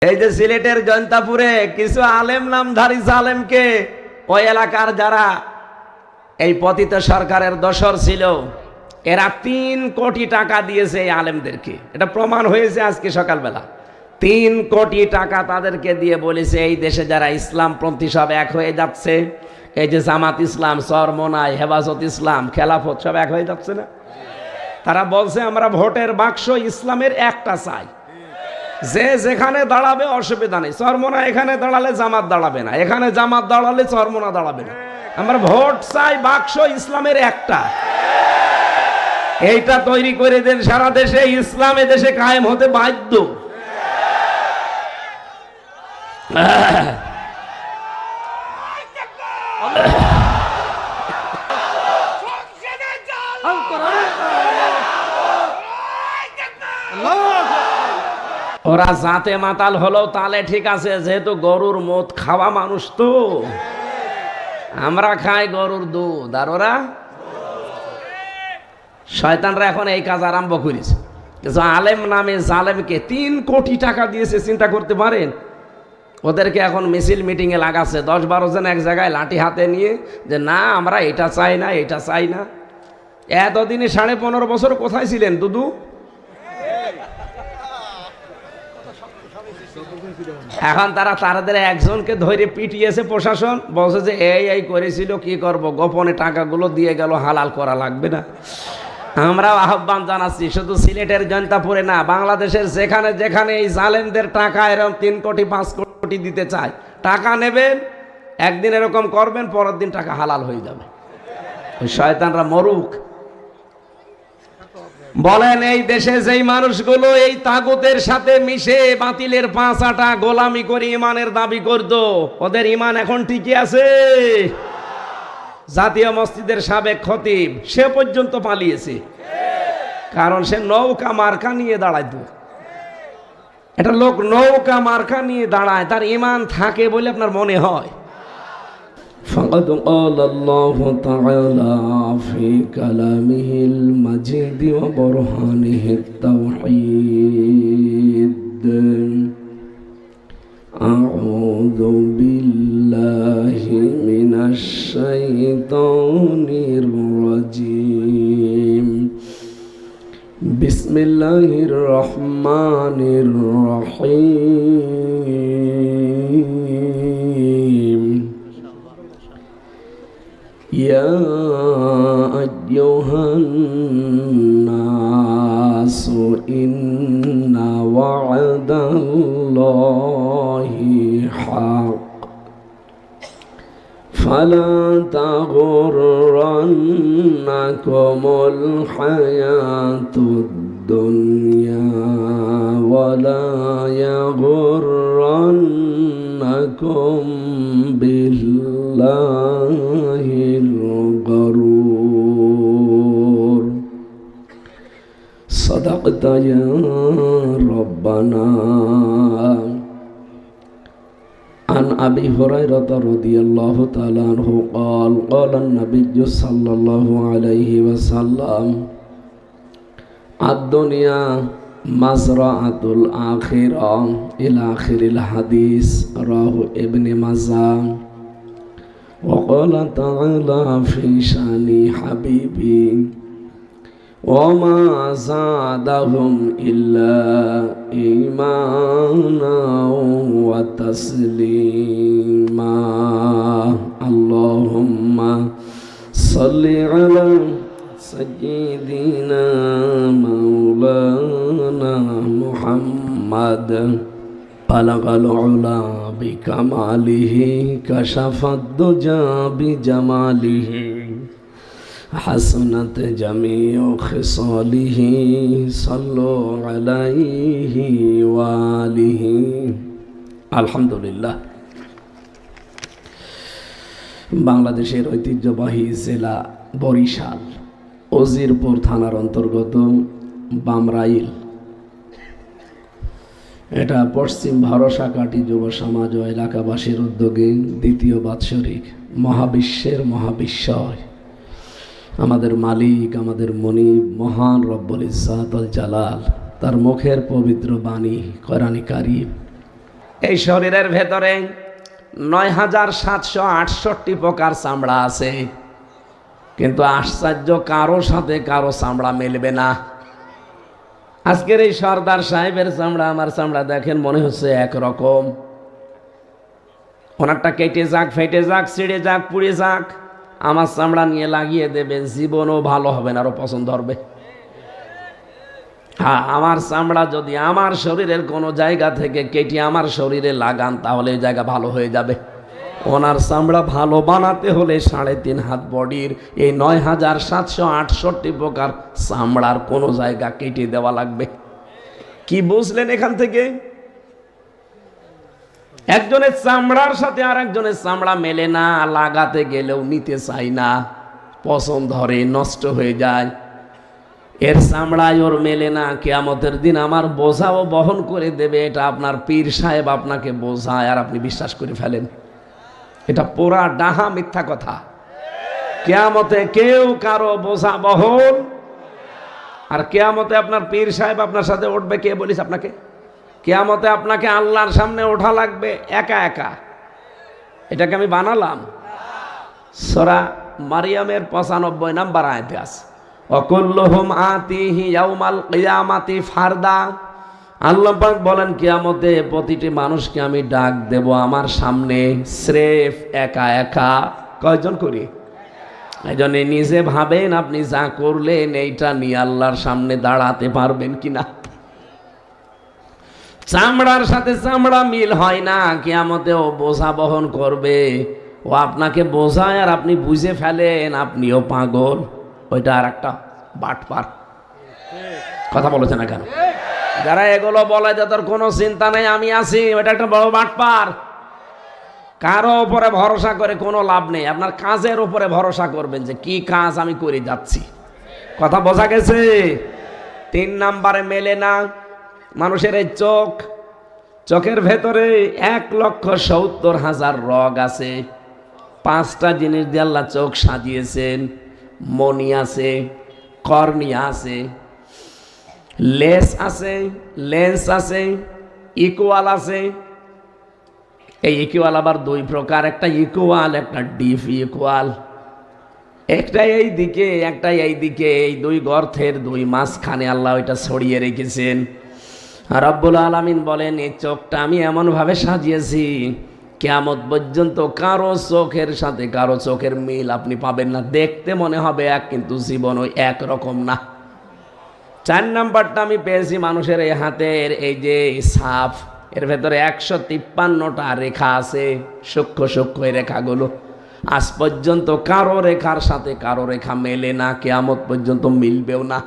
এই যে সিলেটের জয়ন্তাপুরে কিছু আলেম নামধারী জালেমকে ওই এলাকার যারা এই পতিত সরকারের দোসর ছিল এরা 3 কোটি টাকা দিয়েছে এই আলেমদেরকে। এটা প্রমাণ হয়েছে আজকে সকালবেলা। 3 কোটি টাকা তাদেরকে দিয়ে বলেছে এই দেশে যারা ইসলামপন্থী সব এক হয়ে যাচ্ছে, এই যে জামাত ইসলাম, চরমনাই, হেফাজত ইসলাম, খেলাফত সব এক হয়ে যাচ্ছে না, তারা বলছে আমরা ভোটের বাক্স ইসলামের একটা চাই, যে যেখানে দাঁড়াবে অসুবিধা নেই। চরমনা এখানে দাঁড়ালে জামাত দাঁড়াবে না, এখানে জামাত দাঁড়ালে চরমনা দাঁড়াবে না, আমরা ভোট চাই বাক্স ইসলামের একটা। এইটা তৈরি করে দেন, সারা দেশে ইসলাম এদেশে কায়েম হতে বাধ্য। ওরা জাতে মাতাল হলো তালে ঠিক আছে, যেহেতু গরুর মদ খাওয়া মানুষ, তো আমরা খাই গরুর দুধ আর ওরা শয়তানরা এখন এই কাজ আরম্ভ করেছে। কিন্তু আলেম নামে জালেমকে 3 কোটি টাকা দিয়েছে, চিন্তা করতে পারেন। ওদেরকে এখন মিছিল মিটিংয়ে লাগাচ্ছে, 10-12 জন এক জায়গায় লাঠি হাতে নিয়ে, যে না আমরা এটা চাই না, এটা চাই না। এতদিনে 15.5 বছর কোথায় ছিলেন দুদু? এখন তাদের একজনকে ধরে পিটিয়েছে প্রশাসন, বলছে যে এই করেছিল, কি করব, গোপনে টাকাগুলো দিয়ে গেল, হালাল করা লাগবে না। আমরাও আহ্বান জানাচ্ছি, শুধু সিলেটের জয়ন্তাপুরে না, বাংলাদেশের যেখানে যেখানে এই জালেমদের টাকা এরকম 3 কোটি 5 কোটি দিতে চায়, টাকা নেবেন, একদিন এরকম করবেন, পরের দিন টাকা হালাল হয়ে যাবে। ওই শয়তানরা মরুক। বলেন এই দেশে যেই মানুষগুলো এই তাগুতের সাথে মিশে বাতিলের 5 আটা গোলামি করে ইমানের দাবি করত, ওদের ইমান এখন ঠিকই আছে? জাতীয় মসজিদের সাবেক খতিব সে পর্যন্ত পালিয়েছে, কারণ সে নৌকা মার্কা নিয়ে দাঁড়াইতো। এটা লোক নৌকা মার্কা নিয়ে দাঁড়ায়, তার ইমান থাকে বলে আপনার মনে হয়? فقد قال الله تعالى في كلامه المجيد وبرهانه التوحيد: أعوذ بالله من الشيطان الرجيم بسم الله الرحمن الرحيم يا أيها الناس إن وعد الله حق فلا تغرنكم الحياة الدنيا ولا يغرنكم بالله الغرور صدقت يا ربنا عن أبي هريرة رضي الله تعالى عنه قال قال النبي صلى الله عليه وسلم الدنيا مزرعة الآخرة إلى آخر الحديث رواه ابن ماجه. وقال تعالى في شأن حبيبي وما زادهم إلا إيمانا وتسليما اللهم صل على سيدنا مولانا محمد بلغ العلا بكماله كشف الدجى بجماله حسنت جميع خصاله صلوا عليه وآله আলহামদুলিল্লাহ। বাংলাদেশের ঐতিহ্যবাহী জেলা বরিশাল, উজিরপুর থানার অন্তর্গত বামরাইল, এটা পশ্চিম ভরসা কাটি যুব সমাজ ও এলাকাবাসীর উদ্যোগে 2য় বাৎসরিক মহাবিশ্বের মহাবিশ্বয় আমাদের মালিক, আমাদের মনিব, মহান রব্বুল ইজ্জাত ওয়াল জালাল, তার মুখের পবিত্র বাণী কোরআনে কারীম এই শরীরের ভেতরে ৯,৭৬৮ প্রকার চামড়া আছে, কিন্তু আশ্চর্য কারো সাথে কারো চামড়া মেলবে না। আজকের এই সর্দার সাহেবের চামড়া আমার চামড়া দেখেন মনে হচ্ছে একরকম। ওনারটা কেটে যাক, ফেটে যাক, ছিঁড়ে যাক, পুড়ে যাক, আমার চামড়া নিয়ে লাগিয়ে দেবেন, জীবনও ভালো হবে না, আরো পছন্দ হবে। হ্যাঁ, আমার চামড়া যদি আমার শরীরের কোনো জায়গা থেকে কেটে আমার শরীরে লাগান তাহলে এই জায়গা ভালো হয়ে যাবে। ওনার চামড়া ভালো বানাতে হলে 3.5 হাত বডির এই ৯,৭৬৮ প্রকার চামড়ার কোনো জায়গা কেটে দেওয়া লাগবে। কি বুঝলেন এখান থেকে? একজনের চামড়ার সাথে আর একজনের চামড়া মেলে না, লাগাতে গেলেও নিতে চাই না, পছন্দ ধরে, নষ্ট হয়ে যায়। এর চামড়ায় ওর মেলে না, কিয়ামতের দিন আমার বোঝাও বহন করে দেবে। এটা আপনার পীর সাহেব আপনাকে বোঝায় আর আপনি বিশ্বাস করে ফেলেন। এটা পুরা ডাহা মিথ্যা কথা। কিয়ামতে কেউ কারো বোঝা বহন, আর কিয়ামতে আপনার পীর সাহেব আপনার সাথে উঠবে। কে বলিস আপনাকে? কিয়ামতে আপনাকে আল্লাহর সামনে ওঠা লাগবে একা একা। এটাকে আমি বানালাম? সূরা মারিয়ামের 95 নম্বর আয়াতে আছে, ওয়াকুল্লুহুম আতিহি ইয়াউমাল কিয়ামাতি ফারদা। আল্লাহ পাক বলেন কিয়ামতে প্রতিটি মানুষকে আমি ডাক দেব আমার সামনে, স্রেফ একা একা। কয়জন করি? এইজন্য নিজে ভাবেন আপনি যা করলেন এইটা নিয়ে আল্লাহর সামনে দাঁড়াতে পারবেন কিনা। চামড়ার সাথে চামড়া মিল হয় না, কিয়ামতেও বোঝা বহন করবে। ও আপনাকে বোঝায় আর আপনি বুঝে ফেলেন আপনিও পাগল। ওইটা আর একটা বাটপার। কথা বলেছে না কেন? যারা এগুলো বলে যে তোর কোনো চিন্তা নেই আমি আছি, ওইটা একটা বড় বাটপার। কারো উপরে ভরসা করে কোনো লাভ নেই। আপনার কাজের উপরে ভরসা করবেন যে কি কাজ আমি করে যাচ্ছি। কথা বোঝা গেছে? 3 নম্বরে মেলে না মানুষের এই চোখ। চোখের ভেতরে 1,70,000 রগ আছে। 5টা জিনিস দিয়ে আল্লাহ চোখ সাজিয়েছেন। মনি আছে, কর্নিয়া আছে, লেস আছে, লেন্স আছে, ইকুয়াল আছে। এই ইকুয়াল আবার 2 প্রকার, একটা ইকুয়াল একটা ডিপ ইকুয়াল। একটা এই দিকে একটা এই দিকে, এই 2 গর্তের 2 মাঝখানে আল্লাহ ওইটা ছড়িয়ে রেখেছেন। রব্বুল আলামিন বলেন এই চোখটা আমি এমনভাবে সাজিয়েছি কিয়ামত পর্যন্ত কারো চোখের সাথে কারো চোখের মিল আপনি পাবেন না। দেখতে মনে হবে এক, কিন্তু জীবন ওই একরকম না। 4 নাম্বারটা আমি পেয়েছি মানুষের এই হাতের এই যে ছাপ, এর ভেতরে 153টা রেখা আছে, সূক্ষ্ম সূক্ষ্ম এই রেখাগুলো। আজ পর্যন্ত কারো রেখার সাথে কারো রেখা মেলে না, কিয়ামত পর্যন্ত মিলবেও না।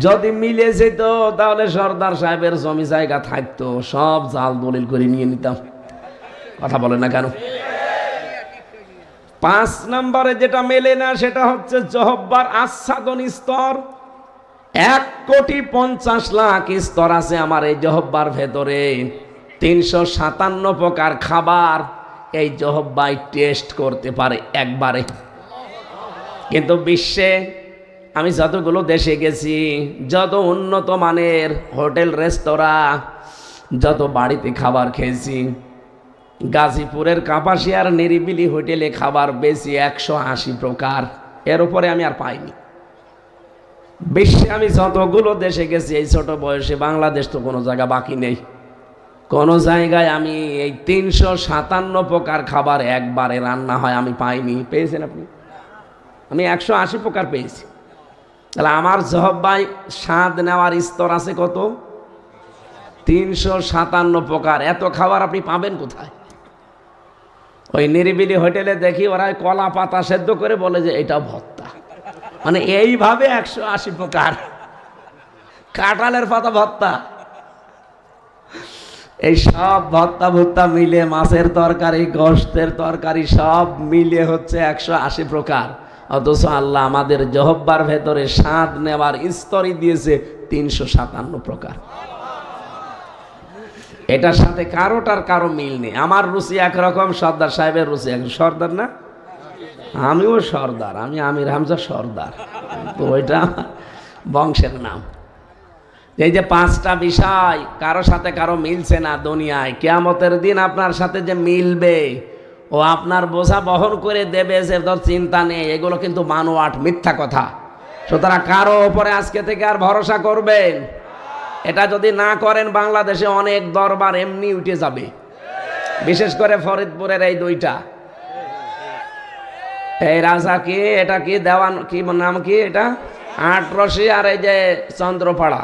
যদি মিলে যেত তাহলে সর্দার সাহেবের জমি জায়গা থাকতো, সব জাল দলিল করে নিয়ে নিতাম। কথা বলে না কেন? 5 নম্বরে যেটা মেলে না সেটা হচ্ছে জহব্বার আচ্ছাদন স্তর। 1,50,00,000 স্তর আছে আমার এই জহব্বার ভেতরে। 357 প্রকার খাবার এই জহব্বাই টেস্ট করতে পারে একবারে। কিন্তু বিশ্বে আমি যতগুলো দেশে গেছি, যত উন্নত মানের হোটেল রেস্তোরাঁ, যত বাড়িতে খাবার খেয়েছি, গাজীপুরের কাপাসিয়ার নিরিবিলি হোটেলে খাবার বেশি 180 প্রকার। এর উপরে আমি আর পাইনি। বিশ্বে আমি যতগুলো দেশে গেছি এই ছোট বয়সে, বাংলাদেশ তো কোনো জায়গা বাকি নেই। কোনো জায়গায় আমি এই 357 প্রকার খাবার একবারে রান্না হয় আমি পাইনি। পেয়েছেন আপনি? আমি 180 প্রকার পেয়েছি। তাহলে আমার জহব্বাই স্বাদ নেওয়ার স্তর আছে কত? 357 প্রকার। এত খাবার আপনি পাবেন কোথায়? ওই নিরিবিলি হোটেলে দেখি ওরা কলা পাতা সেদ্ধ করে বলে যে এটা ভর্তা, মানে এইভাবে 180 প্রকার। কাঁঠালের পাতা ভর্তা, এই সব ভর্তা ভর্তা মিলে, মাছের তরকারি, গোশতের তরকারি সব মিলে হচ্ছে 180 প্রকার। অথচ আল্লাহ আমাদের জহব্বার ভেতরে স্বাদ নেওয়ার স্তরই দিয়েছে 357 প্রকার। এটার সাথে কারোটার কারো মিল নেই। আমার রুচি একরকম, সর্দার সাহেবের রুচি এক। সর্দার না? আমিও সর্দার, আমি আমির হামজা সর্দার, তো ওইটা বংশের নাম। এই যে পাঁচটা বিষয় কারো সাথে কারো মিলছে না দুনিয়ায়, কিয়ামতের দিন আপনার সাথে যে মিলবে ও আপনার বোঝা বহন করে দেবে, যে তোর চিন্তা নেই, এগুলো কিন্তু বানোয়াট, মিথ্যা কথা। সুতরাং কারো ওপরে আজকে থেকে আর ভরসা করবেন, এটা যদি না করেন বাংলাদেশে অনেক দরবার এমনি উঠে যাবে, বিশেষ করে ফরিদপুরের এই দুইটা, এই রাজা কি, এটা কি দেওয়ান, কি নাম কি এটা, আটরশি, আর এই যে চন্দ্রপাড়া,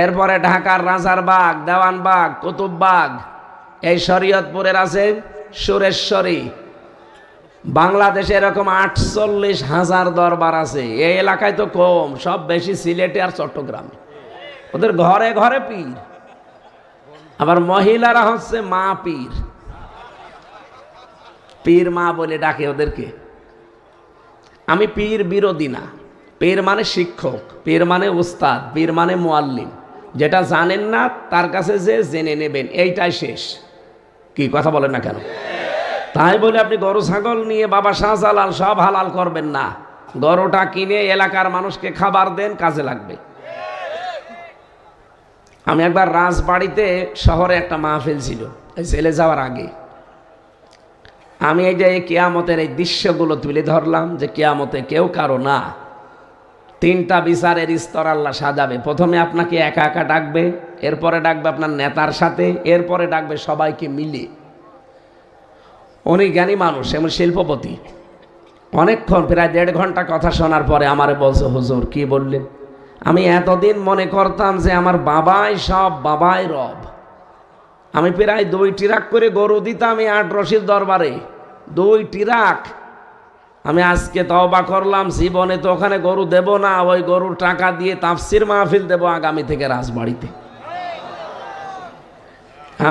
এরপরে ঢাকার রাজারবাগ, দেওয়ানবাগ, কুতুববাগ, এই শরীয়তপুরের আছে সুরেশ্বরী। বাংলাদেশে এরকম 48,000 দরবার আছে। এই এলাকায় তো কম, সব বেশি সিলেটে আর চট্টগ্রামে। ওদের ঘরে ঘরে পীর, আবার মহিলারা হচ্ছে মা পীর, পীর মা বলে ডাকে ওদেরকে। আমি পীর বিরোধী না, পীর মানে শিক্ষক, পীর মানে উস্তাদ, পীর মানে মুআল্লিম। যেটা জানেন না তার কাছে যে জেনে নেবেন, এইটাই শেষ। কি কথা বলেন না কেন? তাই বলে আপনি গরু ছাগল নিয়ে বাবা শাহজালাল সব হালাল করবেন না। গরুটা কিনে এলাকার মানুষকে খাবার দেন, কাজে লাগবে। আমি একবার রাজবাড়িতে শহরে একটা মাহফিল ছিল, এই ছেলে যাওয়ার আগে আমি এই যে কিয়ামতের এই দৃশ্যগুলো তুলে ধরলাম, যে কিয়ামতে কেউ কারো না, তিনটা বিচারের স্তর আল্লাহ সাজাবে। প্রথমে আপনাকে একা একা ডাকবে, এরপরে ডাকবে আপনার নেতার সাথে, এরপরে ডাকবে সবাইকে মিলে। উনি জ্ঞানী মানুষ, এমন শিল্পপতি। অনেকক্ষণ, প্রায় 1.5 ঘন্টা কথা শোনার পরে আমারে বলছে, হুজুর কি বললেন? আমি এতদিন মনে করতাম যে আমার বাবাই সব, বাবাই রব। আমি প্রায় 2 ট্রাক করে গরু দিতাম এই আটরশির দরবারে, 2 ট্রাক। আমি আজকে তওবা করলাম, জীবনে তো ওখানে গরু দেব না, ওই গরুর টাকা দিয়ে তাফসির মাহফিল দেব আগামী থেকে রাজবাড়িতে।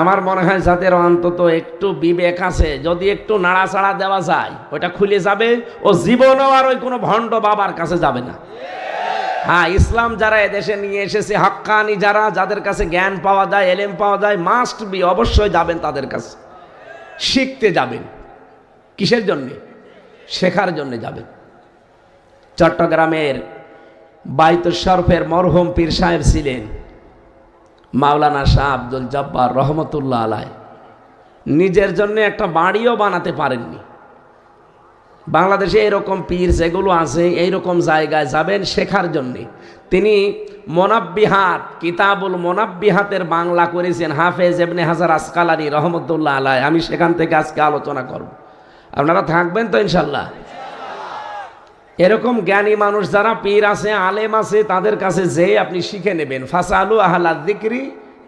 আমার মনে হয় যাদের অন্তত একটু বিবেক আছে, যদি একটু নাড়াচাড়া দেওয়া যায়, ওটা খুলে যাবে। ও জীবনও আর ওই কোনো ভণ্ড বাবার কাছে যাবে না। হ্যাঁ, ইসলাম যারা এদেশে নিয়ে এসেছে, হাক্কানি যারা, যাদের কাছে জ্ঞান পাওয়া যায়, এলেম পাওয়া যায়, মাস্ট বি, অবশ্যই যাবেন তাদের কাছে, শিখতে যাবেন। কিসের জন্যে? শেখার জন্যে যাবেন। চট্টগ্রামের বাইতুল শরফের মরহুম পীর সাহেব ছিলেন মাওলানা শাহ আব্দুল জব্বার রহমতুল্লাহ আলাইহ। নিজের জন্য একটা বাড়িও বানাতে পারেননি। বাংলাদেশে এরকম পীর যেগুলো আছে, এইরকম জায়গায় যাবেন শেখার জন্যে। তিনি মোনাব্বিহাত, কিতাবুল মোনাব্বিহাতের বাংলা করেছেন হাফেজ ইবনে হাজার আসকালানি রহমতুল্লাহ আলাইহ। আমি সেখান থেকে আজকে আলোচনা করব, আপনারা থাকবেন তো ইনশাল্লাহ। এরকম জ্ঞানী মানুষ যারা পীর আছে, আলেম আছে, তাদের কাছে যে আপনি শিখে নেবেন। ফাসালু আহলা যিকরি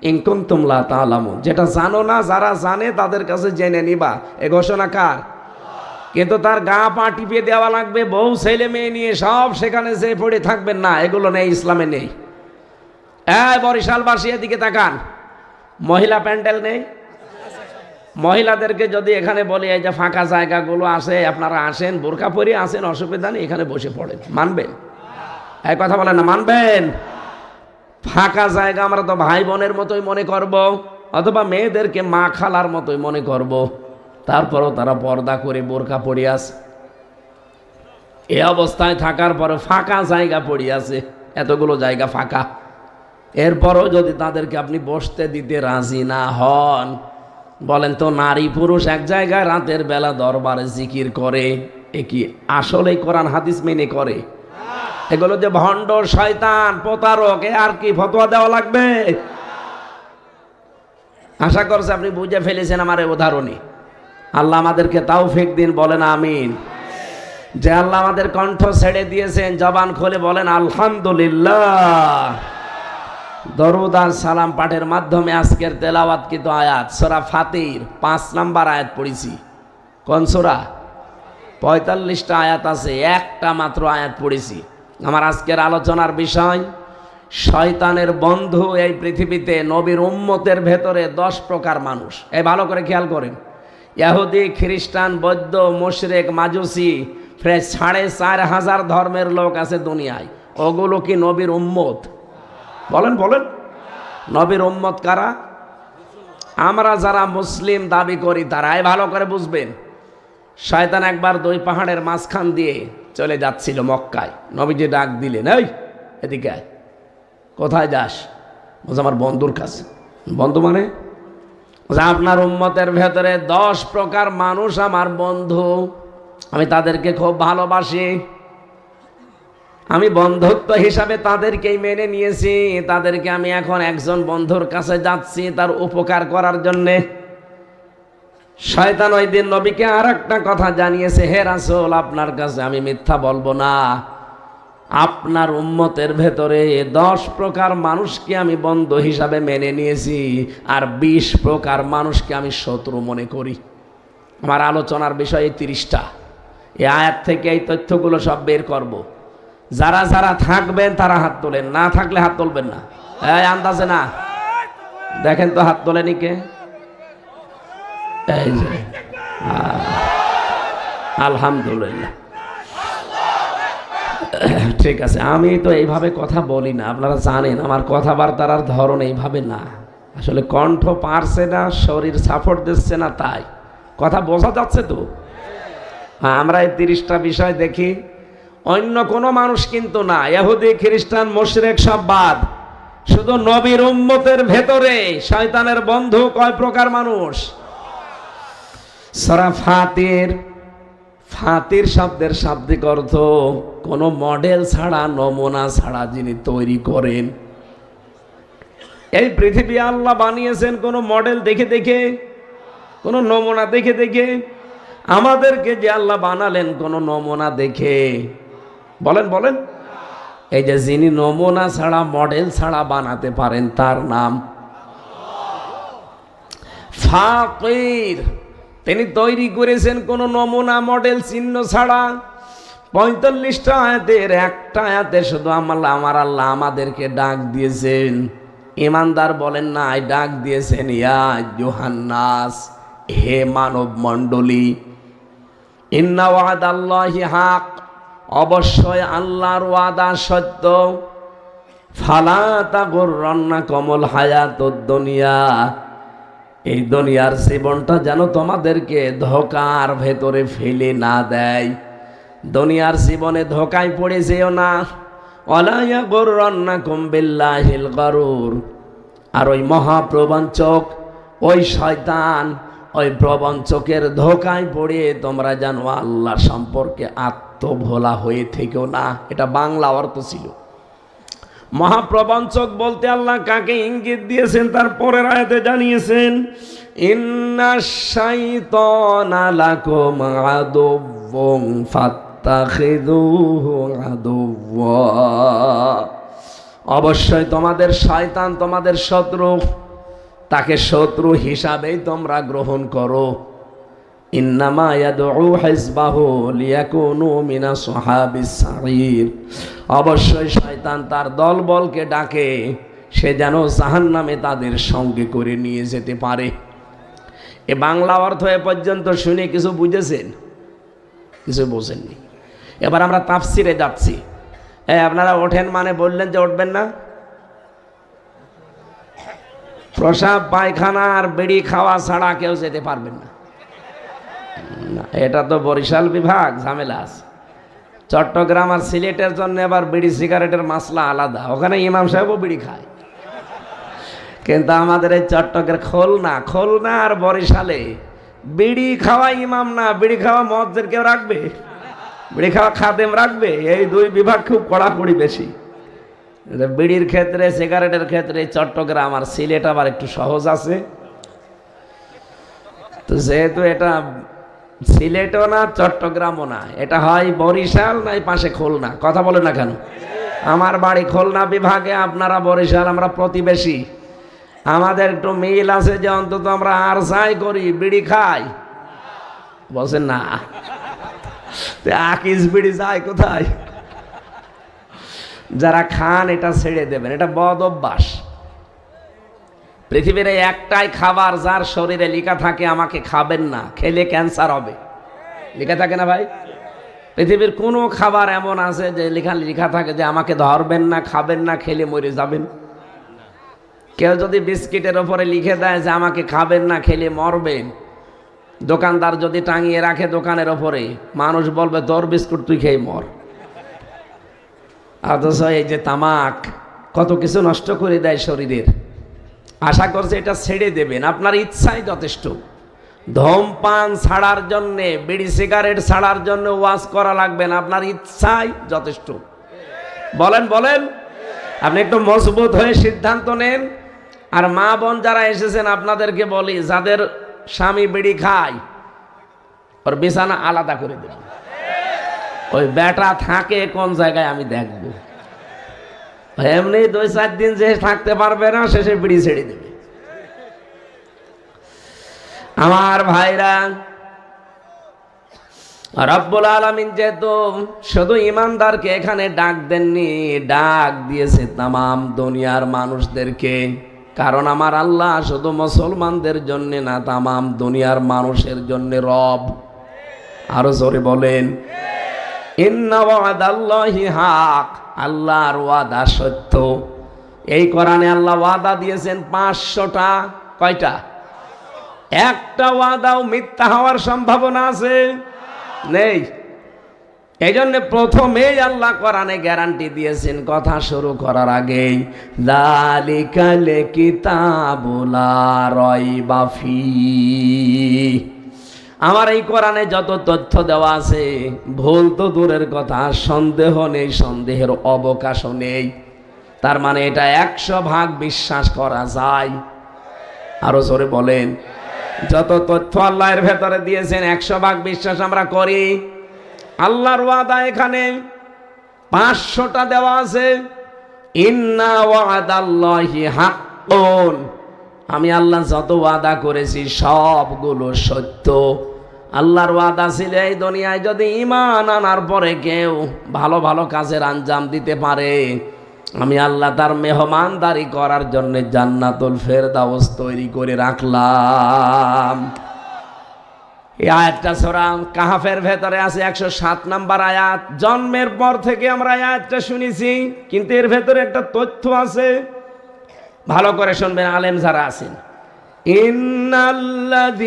ইন কুনতুম লা তা'লামুন। যেটা জানো না, যারা জানে তাদের কাছে জেনে নিবা। এ ঘোষণা কার? কিন্তু তার গা পা টিপে দেওয়া লাগবে, বউ ছেলে মেয়ে নিয়ে সব সেখানে যে পড়ে থাকবেন না, এগুলো নেই, ইসলামে নেই। বরিশালবাসী এদিকে তাকান, মহিলা প্যান্ডেল নেই। মহিলাদেরকে যদি এখানে বলি, এই যে ফাঁকা জায়গাগুলো আছে, আপনারা আসেন, বোরকা পরে আসেন, অসুবিধা নেই, এখানে বসে পড়েন, মানবেন? এই কথা বলেন না, মানবেন? ফাঁকা জায়গা আমরা তো ভাই বোনের মতোই মনে করব, অথবা মেয়েদেরকে মা খালার মতোই মনে করব। তারপরও তারা পর্দা করে বোরকা পরে আছে। এ অবস্থায় থাকার পরে ফাঁকা জায়গা পড়ে আছে, এতগুলো জায়গা ফাঁকা, এরপরও যদি তাদেরকে আপনি বসতে দিতে রাজি না হন, বলেন তো নারী পুরুষ এক জায়গায় রাতের বেলা দরবারে জিকির করে, এ কি আসলে কোরআন হাদিস মেনে করে? এগুলো যে ভণ্ড, শয়তান, প্রতারক, এ আর কি ফতোয়া দেওয়া লাগবে? আশা করছি আপনি বুঝে ফেলেছেন আমার এই উদাহরণে। আল্লাহ আমাদেরকে তৌফিক দিন, বলেন আমিন। যে আল্লাহ আমাদের কণ্ঠ ছেড়ে দিয়েছেন, জবান খুলে বলেন আলহামদুলিল্লাহ। দরুদ আর সালাম পাঠের মাধ্যমে আজকের তেলাওয়াতকৃত আয়াত সূরা ফাতির 5 নম্বর আয়াত পড়েছি। কোন সূরা? 45টা আয়াত আছে, একটা মাত্র আয়াত পড়েছি। আমার আজকের আলোচনার বিষয়, শয়তানের বন্ধু এই পৃথিবীতে নবীর উম্মতের ভেতরে 10 প্রকার মানুষ। এই ভালো করে খেয়াল করেন। ইহুদি, খ্রিস্টান, বৌদ্ধ, মুশরিক, মাজুসি, প্রায় 4,500 ধর্মের লোক আছে দুনিয়ায়। ওগুলো কি নবীর উম্মত? বলেন বলেন, নবীর উম্মত কারা? আমরা যারা মুসলিম দাবি করি তারাই। ভালো করে বুঝবেন। শয়তান একবার 2 পাহাড়ের মাঝখান দিয়ে চলে যাচ্ছিল মক্কায়। নবীজি ডাক দিলেন, এই এদিকে আয়। কোথায় যাস? বলছে আমার বন্ধুর কাছে। বন্ধু মানে? বলছে আপনার উম্মতের ভেতরে 10 প্রকার মানুষ আমার বন্ধু, আমি তাদেরকে খুব ভালোবাসি, আমি বন্ধুত্ব হিসাবে তাদেরকেই মেনে নিয়েছি, তাদেরকে আমি এখন একজন বন্ধুর কাছে যাচ্ছি তার উপকার করার জন্যে। শয়তান ওই দিন নবীকে আর একটা কথা জানিয়েছে, হে রাসূল আপনার কাছে আমি মিথ্যা বলবো না, আপনার উম্মতের ভেতরে 10 প্রকার মানুষকে আমি বন্ধু হিসাবে মেনে নিয়েছি, আর 20 প্রকার মানুষকে আমি শত্রু মনে করি। আমার আলোচনার বিষয় 30টা। এই আয়াত থেকে এই তথ্যগুলো সব বের করব। যারা যারা থাকবেন তারা হাত তোলেন, না থাকলে হাত তুলবেন না। এই আন্দাজে না, দেখেন তো হাত তোলেনি কে? এই যে আলহামদুলিল্লাহ, ঠিক আছে। আমি তো এইভাবে কথা বলি না, আপনারা জানেন আমার কথাবার্তার আর ধরন এইভাবে না। আসলে কণ্ঠ পারছে না, শরীর সাপোর্ট দিচ্ছে না, তাই কথা বোঝা যাচ্ছে তো। আমরা এই 30টা বিষয় দেখি, অন্য কোনো মানুষ কিন্তু না, ইহুদি খ্রিস্টান মুশরিক সব বাদ, শুধু নবীর উম্মতের ভেতরে শয়তানের বন্ধু কয় প্রকার মানুষ। সূরা ফাতির, ফাতির শব্দের শাব্দিক অর্থ কোনো মডেল ছাড়া, নমুনা ছাড়া যিনি তৈরি করেন। এই পৃথিবী আল্লাহ বানিয়েছেন কোনো মডেল দেখে দেখে, কোনো নমুনা দেখে দেখে। আমাদেরকে যে আল্লাহ বানালেন কোনো নমুনা দেখে? বলেন বলেন। এই যে যিনি নমুনা ছাড়া, মডেল ছাড়া বানাতে পারেন তার নাম ফাকির। তিনি তৈরি করেছেন কোন নমুনা, মডেল, চিহ্ন ছাড়া। 45টা আয়াতের একটা আয়াতে শুধু আমার আল্লাহ আমাদেরকে ডাক দিয়েছেন। ইমানদার বলেন না, ডাক দিয়েছেন ইয়া ইউহান্নাস, হে মানব মণ্ডলী, ইন্না ওয়াদাল্লাহি হক, অবশ্যই আল্লাহর ওয়াদা সত্য। ফালা তাগুররান্নাকুমুল হায়াতুদ দুনিয়া, এই দুনিয়ার জীবনটা যেন তোমাদেরকে ধোঁকার ভেতরে ফেলে না দেয়। দুনিয়ার জীবনে ধোঁকায় পড়ে যেও না। ওয়ালা ইয়াগুররান্নাকুম বিল্লাহিল গারুর, আর ওই মহাপ্রবঞ্চক, ওই শয়তান, ওই প্রবঞ্চকের ধোঁকায় পড়ে তোমরা যেন আল্লাহ সম্পর্কে আত্মভোলা হয়ে থেকো না। এটা বাংলা অর্থ ছিল। মহাপ্রবঞ্চক বলতে আল্লাহ কাকে ইঙ্গিত দিয়েছেন তার পরের আয়াতে জানিয়েছেন, ইন্নাশ শাইতানা লাকুম আদুউন ফাত্তাখিযুহু আদুওয়া, অবশ্যই তোমাদের শয়তান তোমাদের শত্রু, তাকে শত্রু হিসাবেই তোমরা গ্রহণ করো। ইন্নামা ইয়াদউ হিজবাহু লিয়াকুনু মিনা আসহাবিস সাঈর, অবশ্যই শয়তান তার দলবলকে ডাকে সে যেন জাহান্নামে তাদের সঙ্গে করে নিয়ে যেতে পারে। এ বাংলা অর্থ এ পর্যন্ত শুনে কিছু বুঝেছেন? কিছু বোঝেননি। এবার আমরা তাফসিরে যাচ্ছি। আপনারা ওঠেন মানে বললেন যে উঠবেন না? প্রসাব, পায়খানা আর বিড়ি খাওয়া ছাড়া কেউ যেতে পারবেন না। এটা তো বরিশাল বিভাগ, ঝামেলা আছে। চট্টগ্রাম আর সিলেটের জন্য আবার বিড়ি সিগারেটের মাসলা আলাদা, ওখানে ইমাম সাহেবও বিড়ি খায়। কিন্তু আমাদের এই চট্টগ্রাম, খুলনা আর বরিশালে বিড়ি খাওয়া ইমাম না, বিড়ি খাওয়া মুয়াজ্জিন কেউ রাখবে? বিড়ি খাওয়া খাদেম রাখবে? এই দুই বিভাগ খুব কড়াকড়ি বেশি। বিড়ির ক্ষেত্রে, সিগারেটের ক্ষেত্রে চট্টগ্রাম আর সিলেট আবার একটু সহজ আছে। তো যেহেতু এটা সিলেটও না, চট্টগ্রামও না, এটা হয় বরিশাল নাই পাশে খুলনা। কথা বলে না কেন? আমার বাড়ি খুলনা বিভাগে, আপনারা বরিশাল, আমরা প্রতিবেশী। আমাদের একটু মিল আছে যে অন্তত আমরা আর যাই করি, বিড়ি খাই। বলছেন না? আকিস বিড়ি যায় কোথায়? যারা খান এটা ছেড়ে দেবেন, এটা বদ অভ্যাস। পৃথিবীর একটাই খাবার যার শরীরে লেখা থাকে আমাকে খাবেন না, খেলে ক্যান্সার হবে, লেখা থাকে না ভাই? পৃথিবীর কোনো খাবার এমন আছে যে লেখা থাকে যে আমাকে ধরবেন না, খাবেন না, খেলে মরে যাবেন? কেউ যদি বিস্কিটের ওপরে লিখে দেয় যে আমাকে খাবেন না, খেলে মরবেন, দোকানদার যদি টাঙিয়ে রাখে দোকানের ওপরে, মানুষ বলবে তোর বিস্কুট তুই খেয়ে মর। অথচ এই যে তামাক, কত কিছু নষ্ট করে দেয় শরীরের। আশা করছে এটা ছেড়ে দেবেন, আপনার ইচ্ছাই যথেষ্ট। ধূমপান ছাড়ার জন্যে, বিড়ি সিগারেট ছাড়ার জন্য ওয়াজ করা লাগবে না, আপনার ইচ্ছাই যথেষ্ট। বলেন বলেন, আপনি একটু মজবুত হয়ে সিদ্ধান্ত নেন। আর মা বোন যারা এসেছেন আপনাদেরকে বলি, যাদের স্বামী বিড়ি খায় ওর বিছানা আলাদা করে দেবেন। ওই বেটা থাকে কোন জায়গায় আমি দেখব। এমনি 2-4 দিন যে থাকতে পারবে না, শেষে বিড়ি ছেড়ে দেবে। আমার ভাইরা, রব্বুল আলামিন যেহেতু শুধু ইমানদারকে এখানে ডাক দেননি, ডাক দিয়েছে তামাম দুনিয়ার মানুষদেরকে। কারণ আমার আল্লাহ শুধু মুসলমানদের জন্য না, তামাম দুনিয়ার মানুষের জন্য রব। আরো জোরে বলেন, ইন্না ওয়াদাল্লাহি হক, আল্লাহর ওয়াদা সত্য। এই কোরআনে আল্লাহ ওয়াদা দিয়েছেন 500টা। কয়টা? একটা ওয়াদাও মিথ্যা হওয়ার সম্ভাবনা আছে? নেই। এই জন্য প্রথমেই আল্লাহ কোরআনে গ্যারান্টি দিয়েছেন কথা শুরু করার আগেই, যালিকাল কিতাবুল লা রাইবা ফীহ। আমার এই কোরআনে যত তথ্য দেওয়া আছে, ভুল তো দূরের কথা, সন্দেহ নেই, সন্দেহের অবকাশও নেই। তার মানে এটা 100% বিশ্বাস করা যায়। আরো জোরে বলেন, যত তথ্য আল্লাহর ভেতরে দিয়েছেন 100% বিশ্বাস আমরা করি। আল্লাহর ওয়াদা এখানে 500টা দেওয়া আছে। ইন্না ওয়াদাল্লাহি হাক্কুন, আমি আল্লাহ যত ওয়াদা করেছি সবগুলো সত্য। আল্লাহর ওয়াদা ছিল এই দুনিয়ায় যদি ঈমান আনার পরে কেউ ভালো ভালো কাজের আঞ্জাম দিতে পারে, আমি আল্লাহ তার মেহমানদারি করার জন্য জান্নাতুল ফেরদাউস তৈরি করে রাখলাম। এই আয়াতটা সূরা কাহফের ভেতরে আছে, 107 নম্বর আয়াত। জন্মের পর থেকে আমরা আয়াতটা শুনেছি, কিন্তু এর ভেতরে একটা তথ্য আছে, ভালো করে শুনবেন আলেম যারা আছেন। ইন্নাল্লাযীনা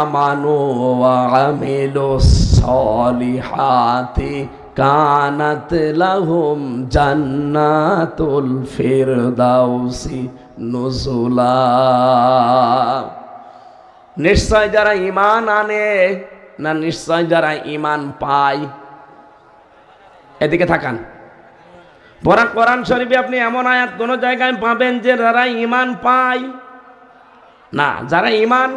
আমানু ওয়া আমিলুস সলিহাতি কানাত লাহুম জান্নাতুল ফিরদাউসি নুজুলা। নিশ্চয় যারা ঈমান আনে, না নিশ্চয় যারা ঈমান পায়। এদিকে তাকান। কোরআন শরীফে আপনি এমন আয়াত কোন জায়গায় পাবেন যে যারা ঈমান পায়? না, যারা ঈমান।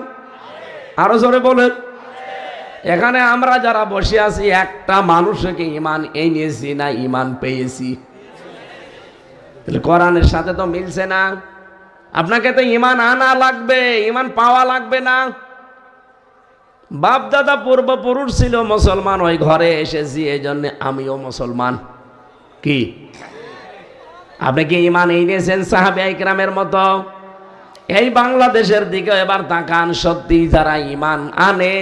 আরো জোরে বলেন। এখানে আমরা যারা বসে আছি, একটা মানুষকে ঈমান এনেছি না ঈমান পেয়েছি? তাহলে কোরআনের সাথে তো মিলছে না। আপনাকে তো ঈমান আনা লাগবে, ঈমান পাওয়া লাগবে না। বাপ দাদা পূর্বপুরুষ ছিল মুসলমান, ওই ঘরে এসেছি, এই জন্য আমিও মুসলমান। কি আপনি কি ঈমান এনেছেন সাহাবায়ে কেরামের মতো? এই বাংলাদেশের দিকে এবার তাকান। সত্যি যারা ঈমান আনে,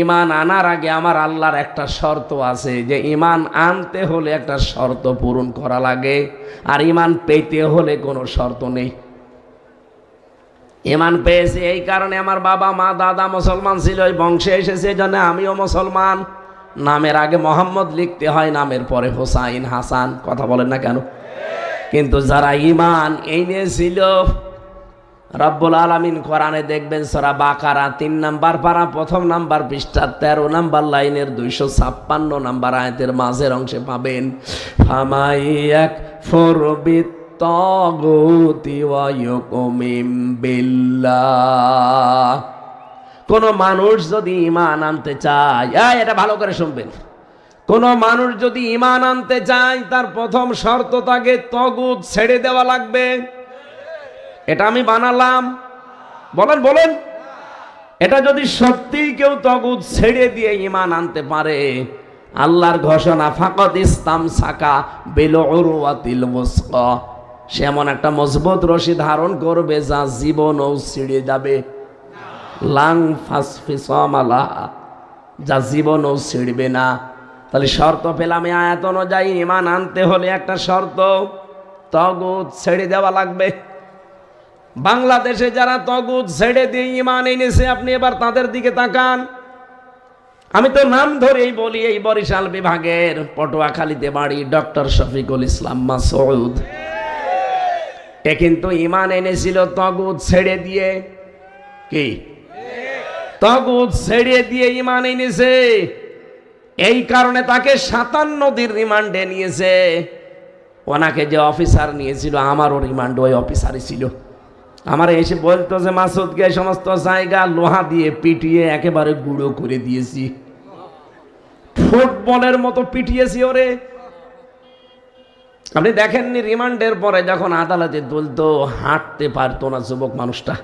ঈমান আনার আগে আমার আল্লাহর একটা শর্ত আছে, যে ঈমান আনতে হলে একটা শর্ত পূরণ করা লাগে, আর ঈমান পেতে হলে কোনো শর্ত নেই। ঈমান পেয়েছি এই কারণে, আমার বাবা মা দাদা মুসলমান ছিল, ওই বংশে এসেছে, এই জন্য আমিও মুসলমান। নামের আগে মোহাম্মদ লিখতে হয়, নামের পরে হোসাইন হাসান। কথা বলেন না কেন? কিন্তু যারা ঈমান এনেছিল, রব্বুল আলামিন কোরআনে দেখবেন সূরা বাকারা 3 নম্বর পারা 1ম নাম্বার পৃষ্ঠা 13 নম্বর লাইনের 256 নম্বর আয়াতের মাঝের অংশে পাবেন, ফামাইয়াক ফরবিত তাগুতি ওয়া ইউমিন বিল্লাহ। কোন মানুষ যদি ঈমান আনতে চায়, এটা ভালো করে শুনবেন, কোন মানুষ যদি ঈমান আনতে চায়, তার প্রথম শর্ত তাকে তাগুত ছেড়ে দেওয়া লাগবে। এটা আমি বানালাম? বলেন বলেন। এটা যদি সত্যি কেউ তাগুত ছেড়ে দিয়ে ঈমান আনতে পারে, আল্লাহর ঘোষণা, ফাকাদ ইসতামসাকা বিল উরওয়াতিল মুসকা, সে এমন একটা মজবুত রশি ধারণ করবে যা জীবনও ছিঁড়ে যাবে। লাং ফাসফিসামালা, যা জীবনও ছিঁড়বে না। তাহলে শর্ত পেলাম এই আয়াত অনুযায়ী, ঈমান আনতে হলে একটা শর্ত, তাগুত ছেড়ে দেওয়া লাগবে। বাংলাদেশে যারা তাগুত ছেড়ে দিয়ে ঈমান এনেছে, আপনি এবার তাদের দিকে তাকান। আমি তো নাম ধরেই বলি, এই বরিশাল বিভাগের পটুয়াখালীতে বাড়ি ডক্টর শফিকুল ইসলাম মাসউদ। এ কিন্তু ঈমান এনেছিল তাগুত ছেড়ে দিয়ে। কি তাগুত ছেড়ে দিয়ে ঈমান এনেছে, এই কারণে তাকে 57 দিন রিমান্ডে নিয়েছে। ওনাকে যে অফিসার নিয়েছিল আমারও রিমান্ড ওই অফিসারই ছিল। আমার এসে বলতো যে মাসুদকে এই সমস্ত জায়গা লোহা দিয়ে পিটিয়ে একেবারে গুঁড়ো করে দিয়েছি, ফুটবলের মতো পিটিয়েছি ওরে। আপনি দেখেননি রিমান্ডের পরে যখন আদালতে তুলতো হাঁটতে পারতো না যুবক মানুষটা।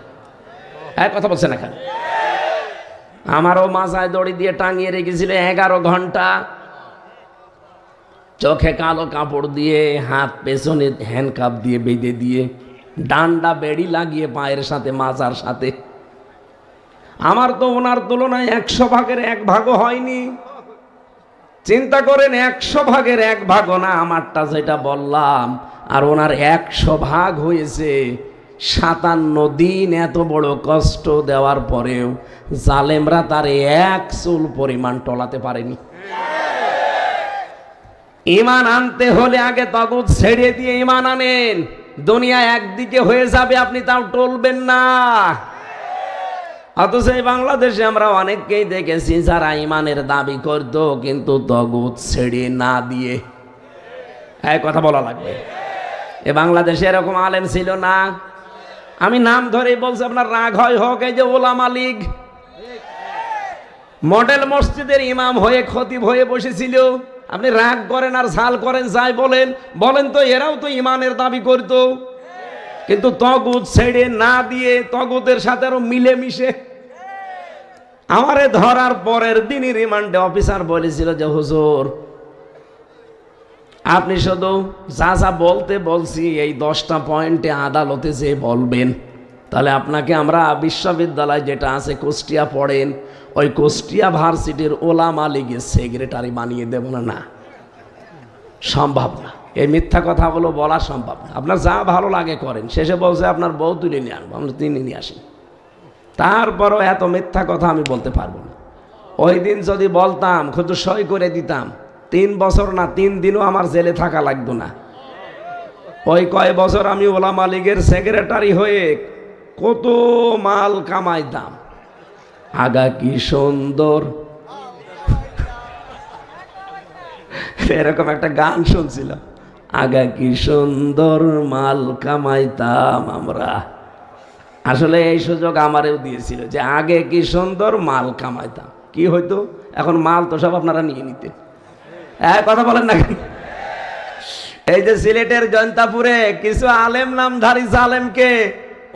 এক কথা বলছেন এখানে, আমারও মাথায় দড়ি দিয়ে টাঙিয়ে রেখেছিল 11 ঘন্টা, চোখে কালো কাপড় দিয়ে, হাত পেছনে হ্যান্ডকাপ দিয়ে বেঁধে দিয়ে, ডান্ডা বেড়ি লাগিয়ে পায়ের সাথে মাজার সাথে। আমার তো ওনার তুলনায় 100 ভাগের 1 ভাগও হয়নি। চিন্তা করেন, 100 ভাগের 1 ভাগও না আমারটা যেটা বললাম, আর ওনার 100 ভাগ হয়েছে। 57 দিন এত বড় কষ্ট দেওয়ার পরেও জালেমরা তার 1 চুল পরিমাণ টলাতে পারেনি। ঈমান আনতে হলে আগে তাগুত ছেড়ে দিয়ে ঈমান আনেন। দুনিয়া একদিকে হয়ে যাবে, আপনি তাও টলবেন না। অথচ এই বাংলাদেশে আমরা অনেককেই দেখেছি যারা ঈমানের দাবি করতো কিন্তু তাগুত ছেড়ে না দিয়ে। এই কথা বলা লাগবে। এ বাংলাদেশে এরকম আলেম ছিল না। আমি নাম ধরেই বলছি, আপনার রাগ হয় হোক, এই যে ওলামা লীগ মডেল মসজিদের ইমাম হয়ে খতিব হয়ে বসেছিল। আপনি রাগ করেন আর ঝাল করেন, যাই বলেন বলেন, তো এরাও তো ইমানের দাবি করতো, কিন্তু তাগুত ছেড়ে না দিয়ে তাগুতের সাথে আরো মিলেমিশে। আমারে ধরার পরের দিনই রিমান্ডে অফিসার বলেছিল যে হুজুর আপনি শুধু যা যা বলতে বলছি এই 10টা পয়েন্টে আদালতে যে বলবেন, তাহলে আপনাকে আমরা বিশ্ববিদ্যালয় যেটা আছে কুষ্টিয়া পড়েন, ওই কুষ্টিয়া ভার্সিটির ওলামা লীগের সেক্রেটারি বানিয়ে দেব না। না, সম্ভব না। এই মিথ্যা কথাগুলো বলা সম্ভব না। আপনার যা ভালো লাগে করেন। শেষে বলছে আপনার বউ তুলে নিয়ে আনবো, আমরা তিনি নিয়ে আসি। তারপরও এত মিথ্যা কথা আমি বলতে পারবো না। ওই দিন যদি বলতাম শুধু সই করে দিতাম, 3 বছর না 3 দিনও আমার জেলে থাকা লাগতো না। ওই কয় বছর আমি ওলামা লীগের সেক্রেটারি হয়ে কত মাল কামাইতাম। আগা কি সুন্দর, এরকম একটা গান শুনছিলাম, আগা কি সুন্দর মাল কামাইতাম আমরা। আসলে এই সুযোগ আমারেও দিয়েছিল যে আগে কি সুন্দর মাল কামাইতাম। কি হইতো, এখন মাল তো সব আপনারা নিয়ে নিতেন। কথা বলেন না। এই যে সিলেটের জয়ন্তাপুরে কিছু আলেম নামধারী জালেমকে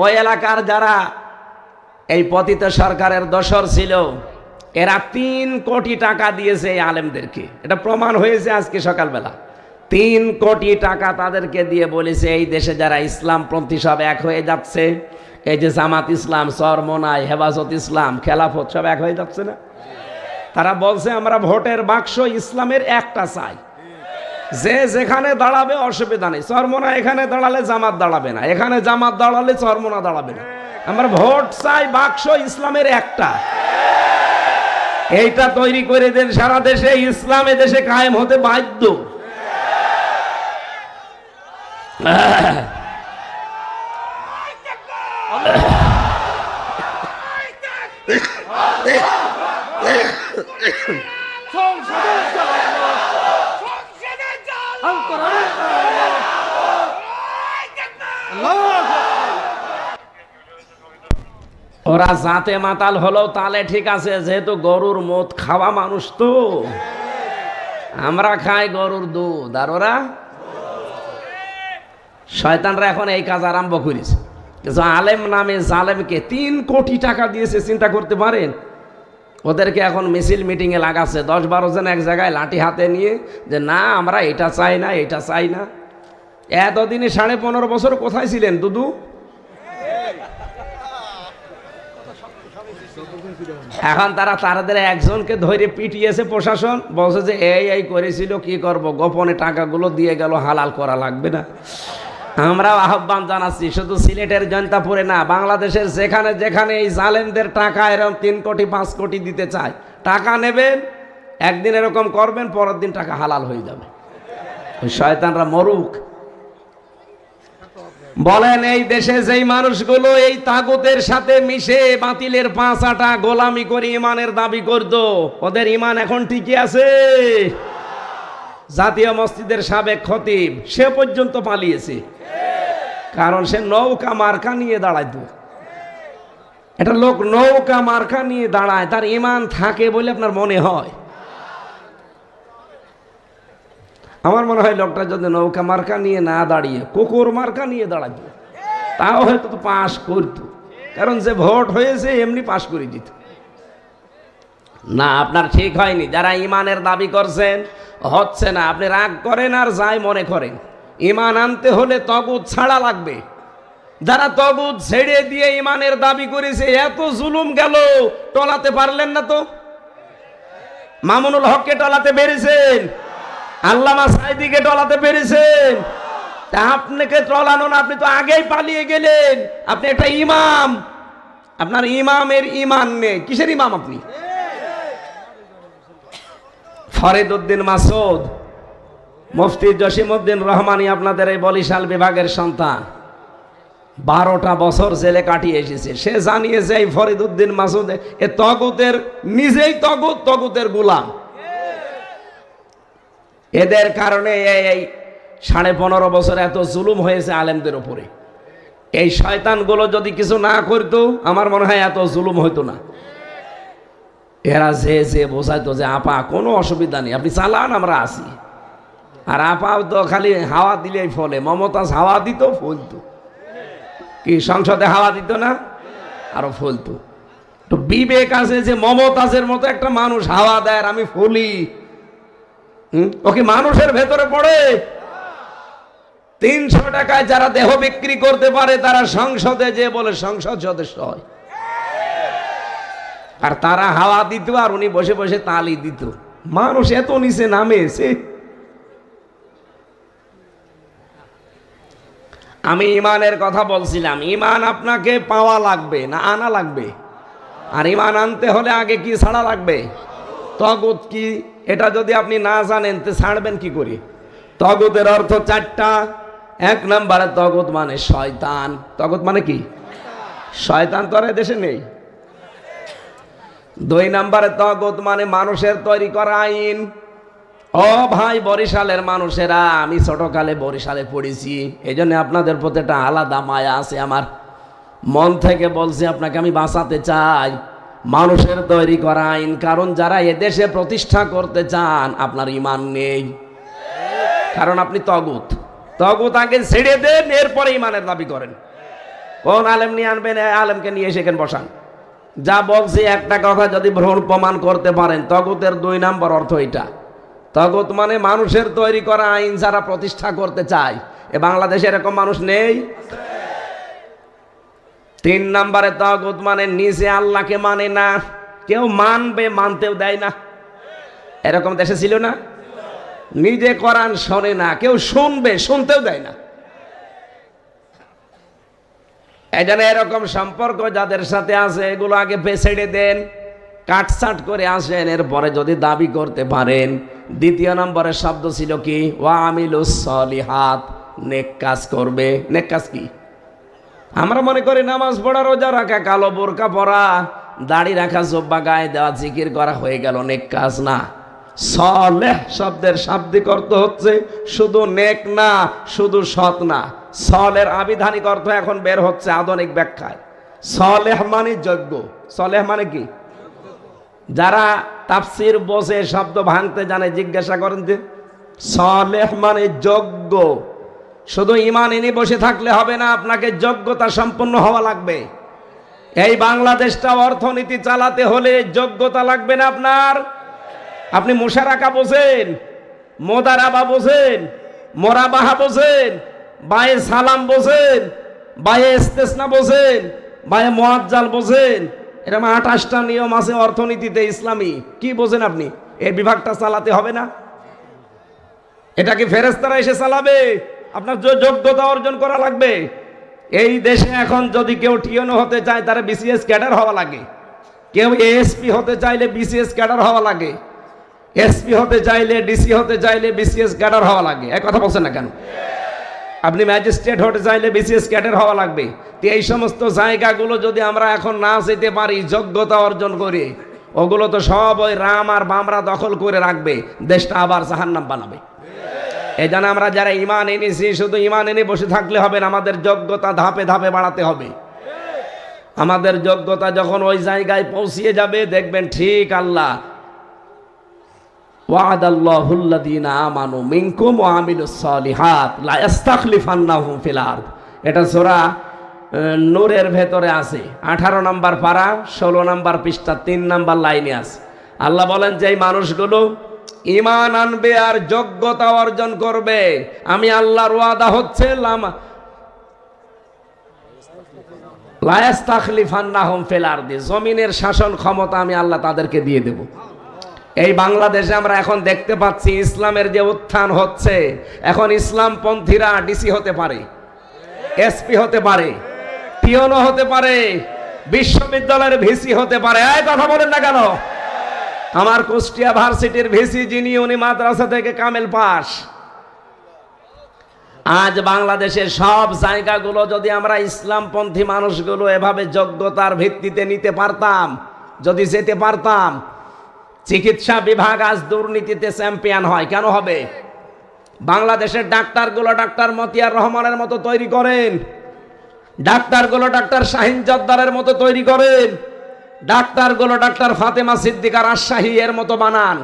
ওই এলাকার যারা এই পতিত সরকারের দোসর ছিল, এরা 3 কোটি টাকা দিয়েছে এই আলেমদেরকে। এটা প্রমাণ হয়েছে আজকে সকালবেলা। 3 কোটি টাকা তাদেরকে দিয়ে বলেছে এই দেশে যারা ইসলামপন্থী সব এক হয়ে যাচ্ছে, এই যে জামাত ইসলাম, চরমনাই, হেফাজত ইসলাম, খেলাফত সব এক হয়ে যাচ্ছে না, তারা বলছে আমরা ভোটের বাক্স ইসলামের একটা চাই, যে যেখানে দাঁড়াবে অসুবিধা নেই। চরমনা এখানে দাঁড়ালে জামাত দাঁড়াবে না, এখানে জামাত দাঁড়ালে চরমনা দাঁড়াবে না, আমরা ভোট চাই বাক্স ইসলামের একটা। এইটা তৈরি করে দেন, সারা দেশে ইসলাম এ দেশে কায়েম হতে বাধ্য। ওরা জাতে মাতাল হলো তালে ঠিক আছে, যেহেতু গরুর মদ খাওয়া মানুষ, তো আমরা খাই গরুর দুধ, আর ওরা শয়তানরা এখন এই কাজ আরম্ভ করেছে। কিন্তু আলেম নামে জালেমকে 3 কোটি টাকা দিয়েছে, চিন্তা করতে পারেন। ওদেরকে এখন মিছিল মিটিংয়ে লাগাচ্ছে, 10-12 জন এক জায়গায় লাঠি হাতে নিয়ে, যে না আমরা এটা চাই না, এটা চাই না। এতদিনে 15.5 বছর কোথায় ছিলেন দুদু? এখন তাদের একজনকে ধরে পিটিয়েছে প্রশাসন, বলছে যে এই করেছিল, কি করব, গোপনে টাকাগুলো দিয়ে গেল, হালাল করা লাগবে না। আমরাও আহ্বান জানাচ্ছি, শুধু সিলেটের জয়ন্তাপুরে না, বাংলাদেশের যেখানে যেখানে এই জালেমদের টাকা এরকম 3 কোটি 5 কোটি দিতে চায়, টাকা নেবেন, একদিন এরকম করবেন, পরের দিন টাকা হালাল হয়ে যাবে। ওই শয়তানরা মরুক। বলেন এই দেশে যেই মানুষগুলো এই তাগুতের সাথে মিশে বাতিলের পাঁচাটা গোলামি করে ইমানের দাবি করত, ওদের ইমান এখন ঠিকই আছে? জাতীয় মসজিদের সাবেক খতিব সে পর্যন্ত পালিয়েছে, কারণ সে নৌকা মার্কা নিয়ে দাঁড়াইতো। এটা লোক নৌকা মার্কা নিয়ে দাঁড়ায়, তার ইমান থাকে বলে আপনার মনে হয়? আমার মনে হয় লোকটা যদি নৌকা মার্কা নিয়ে না দাঁড়িয়ে কুকুর মার্কা নিয়ে দাঁড়াতো, তাও হয়তো তো পাশ করতো, কারণ যে ভোট হয়েছে এমনি পাশ করে দিত। না, আপনার ঠিক হয়নি। যারা ইমানের দাবি করছেন হচ্ছে না, আপনি রাগ করেন আর যাই মনে করেন, ইমান আনতে হলে তগুত ছাড়া লাগবে। যারা তগুত ছেড়ে দিয়ে ইমানের দাবি করেছে, এত জুলুম গেল, টলাতে পারলেন না তো। মামুনুল হককে টলাতে পেরেছেন, আল্লামা সাঈদীকে টলাতে পেরেছেন, তা আপনাকে টলানো না, আপনি তো আগেই পালিয়ে গেলেন। আপনি একটা ইমাম, আপনার ইমামের ইমান নেই। কিসের ইমাম আপনি? ফরিদউদ্দিন মাসুদ, মুফতি জসিমউদ্দিন রহমানী আপনাদের এই বরিশাল বিভাগের সন্তান, 12টা বছর জেলে কাটিয়ে এসেছে। সে জানিয়েছে এই ফরিদউদ্দিন মাসুদ এ তগুতের, নিজেই তগুত, তগুতের গোলাম। এদের কারণে এই 15.5 বছর এত জুলুম হয়েছে আলেমদের উপরে। এই শয়তানগুলো যদি কিছু না করতো, আমার মনে হয় এত জুলুম হইতো না। এরা যে বোঝাইতো যে আপা কোনো অসুবিধা নেই, আপনি চালান, আমরা আসি। আর আপাও তো খালি হাওয়া দিলেই ফলে। মমতাজ হাওয়া দিত, ফলতো। কি সংসদে হাওয়া দিত না? আরো ফলতো। তো বিবেক আছে যে মমতাজের মতো একটা মানুষ হাওয়া দেয় আর আমি ফলি? ওকে মানুষের ভেতরে পড়ে? 300 টাকায় যারা দেহ বিক্রি করতে পারে তারা সংসদে যে বলে সংসদ সদস্য হয়, আর তারা হাওয়া দিত আর উনি বসে বসে তালি দিত। মানুষ এত নিচে নামে এসে। আমি ইমানের কথা বলছিলাম। ইমান আপনাকে পাওয়া লাগবে না আনা লাগবে? আর ইমান আনতে হলে আগে কি ছাড়া লাগবে? তগুত কি, এটা যদি আপনি না জানেন তো ছাড়বেন কি করে? তগুতের অর্থ 4টা। 1 নম্বরে তগুত মানে শয়তান। তগুত মানে কি? শয়তান তো আর দেশে নেই। 2 নম্বরে তগুত মানে মানুষের তৈরি করা আইন। ও ভাই বরিশালের মানুষেরা, আমি ছোটকালে বরিশালে পড়েছি, এই জন্য আপনাদের প্রতি একটা আলাদা মায়া আছে। আমার মন থেকে বলছি, আপনাকে আমি বাঁচাতে চাই। মানুষের তৈরি করা আইন, কারণ যারা এদেশে প্রতিষ্ঠা করতে চান আপনার ইমান নেই, কারণ আপনি তগুত। তগুত আগে ছেড়ে দেন, এরপরে ইমানের দাবি করেন। কোন আলেম নিয়ে আনবেন? আলেমকে নিয়ে সেখানে বসান। যা বলছি একটা কথা যদি ভ্রণ প্রমাণ করতে পারেন, তগুতের 2 নম্বর অর্থ এটা। তগুত মানে মানুষের তৈরি করা আইন যারা প্রতিষ্ঠা করতে চায়। এ বাংলাদেশে এরকম মানুষ নেই। 3 নম্বরে তগুত মানে নিজে আল্লাহকে মানে না, কেউ মানবে, মানতেও দেয় না। এরকম দেশে ছিল না? নিজে কোরআন শোনে না, কেউ শুনবে, শুনতেও দেয় না। এই জন্য এরকম সম্পর্ক যাদের সাথে আছে এগুলো আগে ছেড়ে দেন, কাটছাট করে আসেন, এরপরে যদি দাবি করতে পারেন। 2 নম্বরের শব্দ ছিল কি? ওয়া আমিলুস সলিহাত, নেক কাজ করবে। নেক কাজ কি? আমরা মনে করি নামাজ পড়া, রোজা রাখা, কালো বোরকা পরা, দাড়ি রাখা, জব্বা গায়ে দেওয়া, জিকির করা হয়ে গেল নেক কাজ না। সলেহ শব্দের শাব্দিক অর্থ হচ্ছে শুধু নেক না, শুধু সৎ না। সলের আবিধানিক অর্থ এখন বের হচ্ছে আধুনিক ব্যাখ্যায়। সলেহ মানে যোগ্য। সলেহ মানে কি? যারা তাফসীর বোঝে, শব্দ ভাঙতে জানে, জিজ্ঞাসা করেন যে সলেহ মানে যোগ্য। শুধু ঈমান এনে বসে থাকলে হবে না, আপনাকে যোগ্যতা সম্পন্ন হওয়া লাগবে। এই বাংলাদেশটা অর্থনীতি চালাতে হলে যোগ্যতা লাগবে না আপনার। আপনি মুশারাকা বোঝেন, মোদারাবা বোঝেন, মোরাবাহা বোঝেন, বায়ে সালাম বোঝেন, বায়ে ইস্তেসনা বোঝেন, বায়ে মুআজ্জাল বোঝেন। এরকম 28টা নিয়ম আছে অর্থনীতিতে ইসলামী। কি বোঝেন আপনি? এই বিভাগটা চালাতে হবে না? এটা কি ফেরেশতারা এসে চালাবে? আপনার যোগ্যতা অর্জন করা লাগবে। এই দেশে এখন যদি কেউ টিএনও হতে চায় তার বিসিএস ক্যাডার হওয়া লাগে। কেউ এএসপি হতে চাইলে বিসিএস ক্যাডার হওয়া লাগে। এসপি হতে চাইলে, ডিসি হতে চাইলে বিসিএস ক্যাডার হওয়া লাগে। এক কথা বলছেন না কেন? আপনি ম্যাজিস্ট্রেট হতে চাইলে বিসিএস ক্যাডার হওয়া লাগবে। তো এই সমস্ত জায়গাগুলো যদি আমরা এখন না যেতে পারি, যোগ্যতা অর্জন করি, ওগুলো তো সব ওই রাম আর বামরা দখল করে রাখবে, দেশটা আবার জাহান্নাম বানাবে। এই জন্য আমরা যারা ইমান এনেছি, শুধু ইমান এনে বসে থাকলে হবে না, আমাদের যোগ্যতা ধাপে ধাপে বাড়াতে হবে। আমাদের যোগ্যতা যখন ওই জায়গায় পৌঁছিয়ে যাবে, দেখবেন ঠিক আল্লাহ ওয়াদাল্লাহুল্লাযীনা আমানু মিনকুম ওয়া আমিলুস সালিহাত লা ইস্তাখলিফান্নাহুম ফিল আরদ। এটা সূরা নূরের ভেতরে আছে, 18 নম্বর পারা 16 নম্বর পৃষ্ঠা 3 নম্বর লাইনে আছে। আল্লাহ বলেন যে এই মানুষগুলো ঈমান আনবে আর যোগ্যতা অর্জন করবে, আমি আল্লাহর ওয়াদা হচ্ছে লা ইস্তাখলিফান্নাহুম ফিল আরদি, জমিনের শাসন ক্ষমতা আমি আল্লাহ তাদেরকে দিয়ে দেব। এই বাংলাদেশে আমরা এখন দেখতে পাচ্ছি ইসলামের যে উত্থান হচ্ছে, এখন ইসলামপন্থীরা ডিসি হতে পারে, এসপি হতে পারে, পিওনো হতে পারে, বিশ্ববিদ্যালয়ের ভিসি হতে পারে। এই কথা বলেন না কেন? আমার কুষ্টিয়া ভার্সিটির ভিসি যিনি, উনি মাদ্রাসা থেকে কামেল পাস। আজ বাংলাদেশের সব জায়গাগুলো যদি আমরা ইসলামপন্থী মানুষগুলো এভাবে যোগ্যতার ভিত্তিতে নিতে পারতাম, যদি যেতে পারতাম, চিকিৎসা বিভাগ আজ দুর্নীতিতে চ্যাম্পিয়ন হয়। কেন হবে? বাংলাদেশের ডাক্তারগুলো ডাক্তার মতিয়ার রহমানের মতো তৈরি করেন, ডাক্তারগুলো ডাক্তার শাহিন জর্দারের মতো তৈরি করেন, ডাক্তারগুলো ডাক্তার ফাতেমা সিদ্দিকা রাজশাহী এর মতো বানান।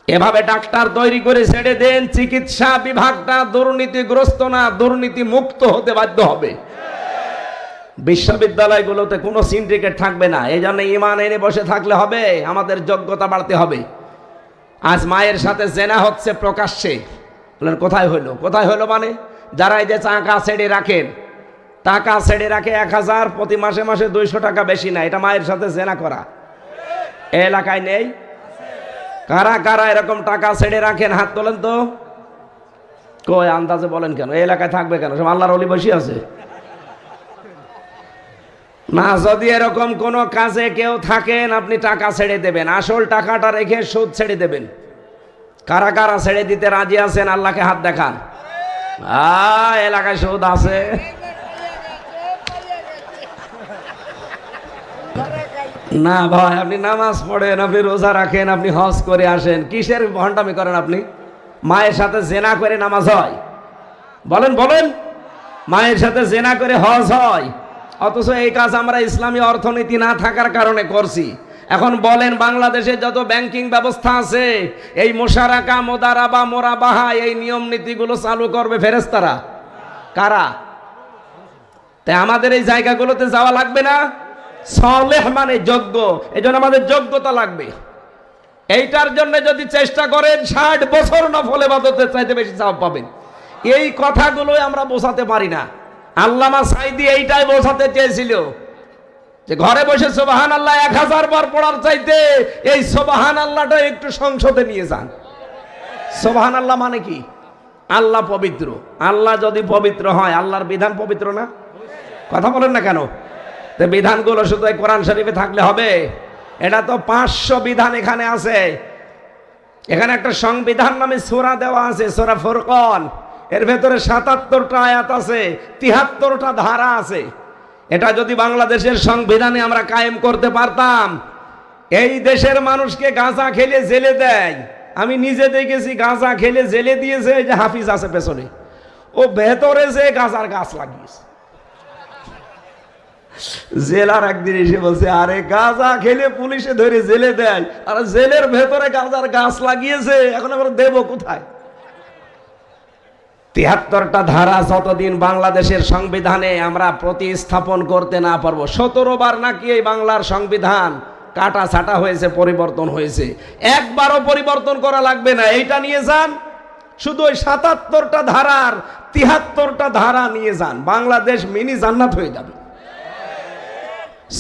এভাবে ডাক্তার তৈরি করে ছেড়ে দেন, চিকিৎসা বিভাগটা দুর্নীতিগ্রস্ত না, দুর্নীতি মুক্ত হতে বাধ্য হবে। বিশ্ববিদ্যালয়গুলোতে কোনো সিন্ডিকেট থাকবে না। এই জন্য ঈমান এনে বসে থাকলে হবে, আমাদের যোগ্যতা বাড়তে হবে। আজ মায়ের সাথে জেনা হচ্ছে প্রকাশ্যে, বলেন কোথায় হইলো? কোথায় হইলো মানে যারা এই যে টাকা ছেড়ে রাখেন, টাকা ছেড়ে রাখে 1000, প্রতি মাসে মাসে 200 টাকা বেশি না, এটা মায়ের সাথে জেনা করা। এই এলাকায় নেই? কারা কারা এরকম টাকা ছেড়ে রাখেন? হাত তোলেন তো। কই আন্দাজে বলেন কেন? এই এলাকায় থাকবে কেন? সব আল্লাহর ওলি বসে আছে না। যদি এরকম কোন কাজে কেউ থাকেন, আপনি টাকা ছেড়ে দেবেন, আসল টাকাটা রেখে সুদ ছেড়ে দেবেন। কারা কারা ছেড়ে দিতে রাজি আছেন? আল্লাহকে হাত দেখান। এলাকায় সুদ আছে। না ভাই, আপনি নামাজ পড়েন, আপনি রোজা রাখেন, আপনি হজ করে আসেন, কিসের ভণ্ডামি করেন আপনি? মায়ের সাথে জেনা করে নামাজ হয়? বলেন বলেন, মায়ের সাথে জেনা করে হজ হয়? অথচ এই কাজ আমরা ইসলামী অর্থনীতি না থাকার কারণে করছি। এখন বলেন, বাংলাদেশে যত ব্যাংকিং ব্যবস্থা আছে, এই মোশারাকা, মোদারাবা, মোরাবাহা, এই নিয়ম নীতিগুলো চালু করবে ফেরেশতারা? কারা? তাই আমাদের এই জায়গাগুলোতে যাওয়া লাগবে না? সালেহ মানে যোগ্য, এজন্য আমাদের যোগ্যতা লাগবে। এইটার জন্য যদি চেষ্টা করেন, 60 বছর নফল ইবাদতের চাইতে বেশি সওয়াব পাবেন। এই কথাগুলোই আমরা বোঝাতে পারি না। আল্লামা সাঈদী এইটাই বোঝাতে চেয়েছিল যে ঘরে বসে সুবহানাল্লাহ 1000 বার পড়ার চাইতে এই সুবহানাল্লাহটা একটু সংসদে নিয়ে যান। সুবহানাল্লাহ মানে কি? আল্লাহ পবিত্র। আল্লাহ যদি পবিত্র হয়, আল্লাহর বিধান পবিত্র না? কথা বলেন না কেন? তো বিধানগুলো শুধু এই কোরআন শরীফে থাকলে হবে? এটা তো 500 বিধান এখানে আছে। এখানে একটা সংবিধান নামে সূরা দেওয়া আছে, সূরা ফুরকান। এর ভেতরে 77টা আয়াত আছে, 73টা ধারা আছে। এটা যদি বাংলাদেশের সংবিধানে আমরা কায়েম করতে পারতাম, এই দেশের মানুষকে গাঁজা খেলে জেলে দেয়। আমি নিজে দেখেছি, গাঁজা খেলে জেলে দিয়েছে। এই যে হাফিজ আছে পেছনে, ও ভেতরে যে গাঁজার গাছ লাগিয়েছে। জেলার একদিন এসে বলছে, আরে গাঁজা খেলে পুলিশে ধরে জেলে দেয়, আর জেলের ভেতরে গাঁজার গাছ লাগিয়েছে, এখন আমরা দেব কোথায়? 73টা ধারা যতদিন বাংলাদেশের সংবিধানে আমরা প্রতিস্থাপন করতে না পারবো, 17 বার নাকি এই বাংলার সংবিধান কাটা ছাটা হয়েছে, পরিবর্তন হয়েছে, একবারও পরিবর্তন করা লাগবে না। এইটা নিয়ে যান, শুধু ওই 77টা ধারার 73টা ধারা নিয়ে যান, বাংলাদেশ মিনি জান্নাত হয়ে যাবে।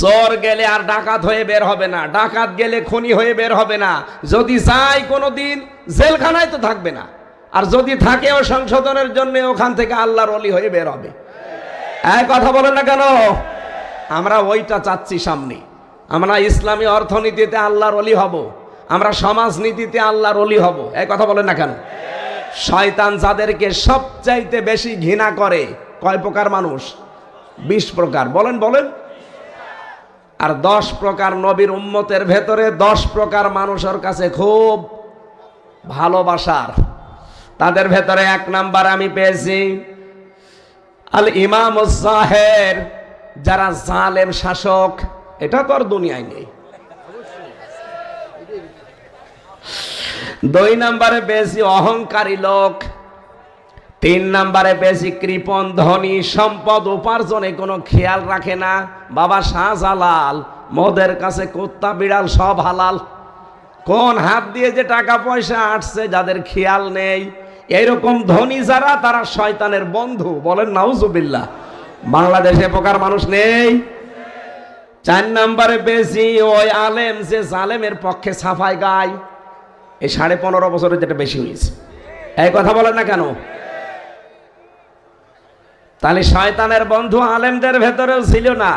চোর গেলে আর ডাকাত হয়ে বের হবে না, ডাকাত গেলে খনি হয়ে বের হবে না, যদি যায় কোনোদিন জেলখানায় তো থাকবে না, আর যদি থাকেও সংশোধনের জন্য ওখান থেকে আল্লাহর ওলি হয়ে বের হবে। এক কথা বলেন না কেন? আমরা ওইটা চাচ্ছি সামনে। আমরা ইসলামী অর্থনীতিতে আল্লাহর ওলি হব, আমরা সমাজনীতিতে আল্লাহর ওলি হব। এক কথা বলেন না কেন? শয়তান যাদেরকে সবচাইতে বেশি ঘৃণা করে, কয় প্রকার মানুষ? 20 প্রকার। বলেন বলেন। আর 10 প্রকার নবীর উম্মতের ভেতরে 10 প্রকার মানুষের কাছে খুব ভালোবাসার। তাদের ভেতরে 1 নাম্বার আমি পেয়েছি আল ইমাম জাহের, যারা জালেম শাসক। এটা তো আর দুনিয়ায় নেই। 2 নাম্বারে পেয়েছি অহংকারী লোক। 3 নাম্বারে পেয়েছি কৃপণ ধনী, সম্পদ উপার্জনে কোনো খেয়াল রাখে না। বাবা শাহজালাল, মদের কাছে কুত্তা বিড়াল সব হালাল। কোন হাত দিয়ে যে টাকা পয়সা আসছে যাদের খেয়াল নেই, এইরকম ধনী যারা, তারা শয়তানের বন্ধু। বলেন নাউজুবিল্লাহ। বাংলাদেশে প্রকার মানুষ নেই। 4 নাম্বারে পেয়েছি ওই আলেম যে জালেমের পক্ষে সাফাই গায়। এই 15.5 বছরে যেটা বেশি হয়েছে। এই কথা বলেন না কেন? তাহলে শয়তানের বন্ধু আলেমদের ভেতরেও ছিল না?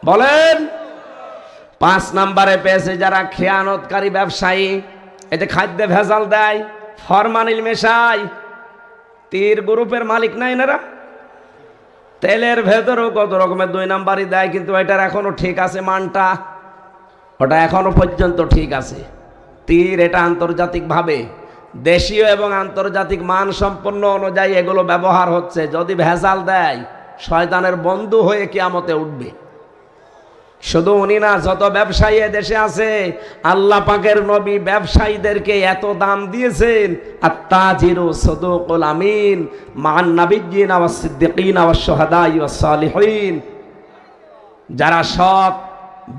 বলেন। 5 নাম্বারে পেয়েছে যারা খেয়ানতকারী ব্যবসায়ী। এই যে খাদ্যে ভেজাল দেয়, ফরমালিন মেশায়। তীর গ্রুপের মালিক নাই এনারা? তেলের ভেতরেও কত রকমের 2 নাম্বারই দেয়, কিন্তু এটার এখনো ঠিক আছে মানটা, ওটা এখনো পর্যন্ত ঠিক আছে। তীর এটা আন্তর্জাতিকভাবে দেশীয় এবং আন্তর্জাতিক মান সম্পন্ন অনুযায়ী এগুলো ব্যবহার হচ্ছে। যদি ভেজাল দেয়, শয়তানের বন্ধু হয়ে কিয়ামতে উঠবে। শুধু উনি না, যত ব্যবসায়ী দেশে আছে, আল্লাহ পাকের নবী ব্যবসায়ীদেরকে এত দাম দিয়েছেন। আত-তাজিরু সাদুকুল আমিন মান নাবিয়্যিন ওয়াস সিদ্দিকিন ওয়াস শুহাদাই ওয়াস সালিহিন। যারা সৎ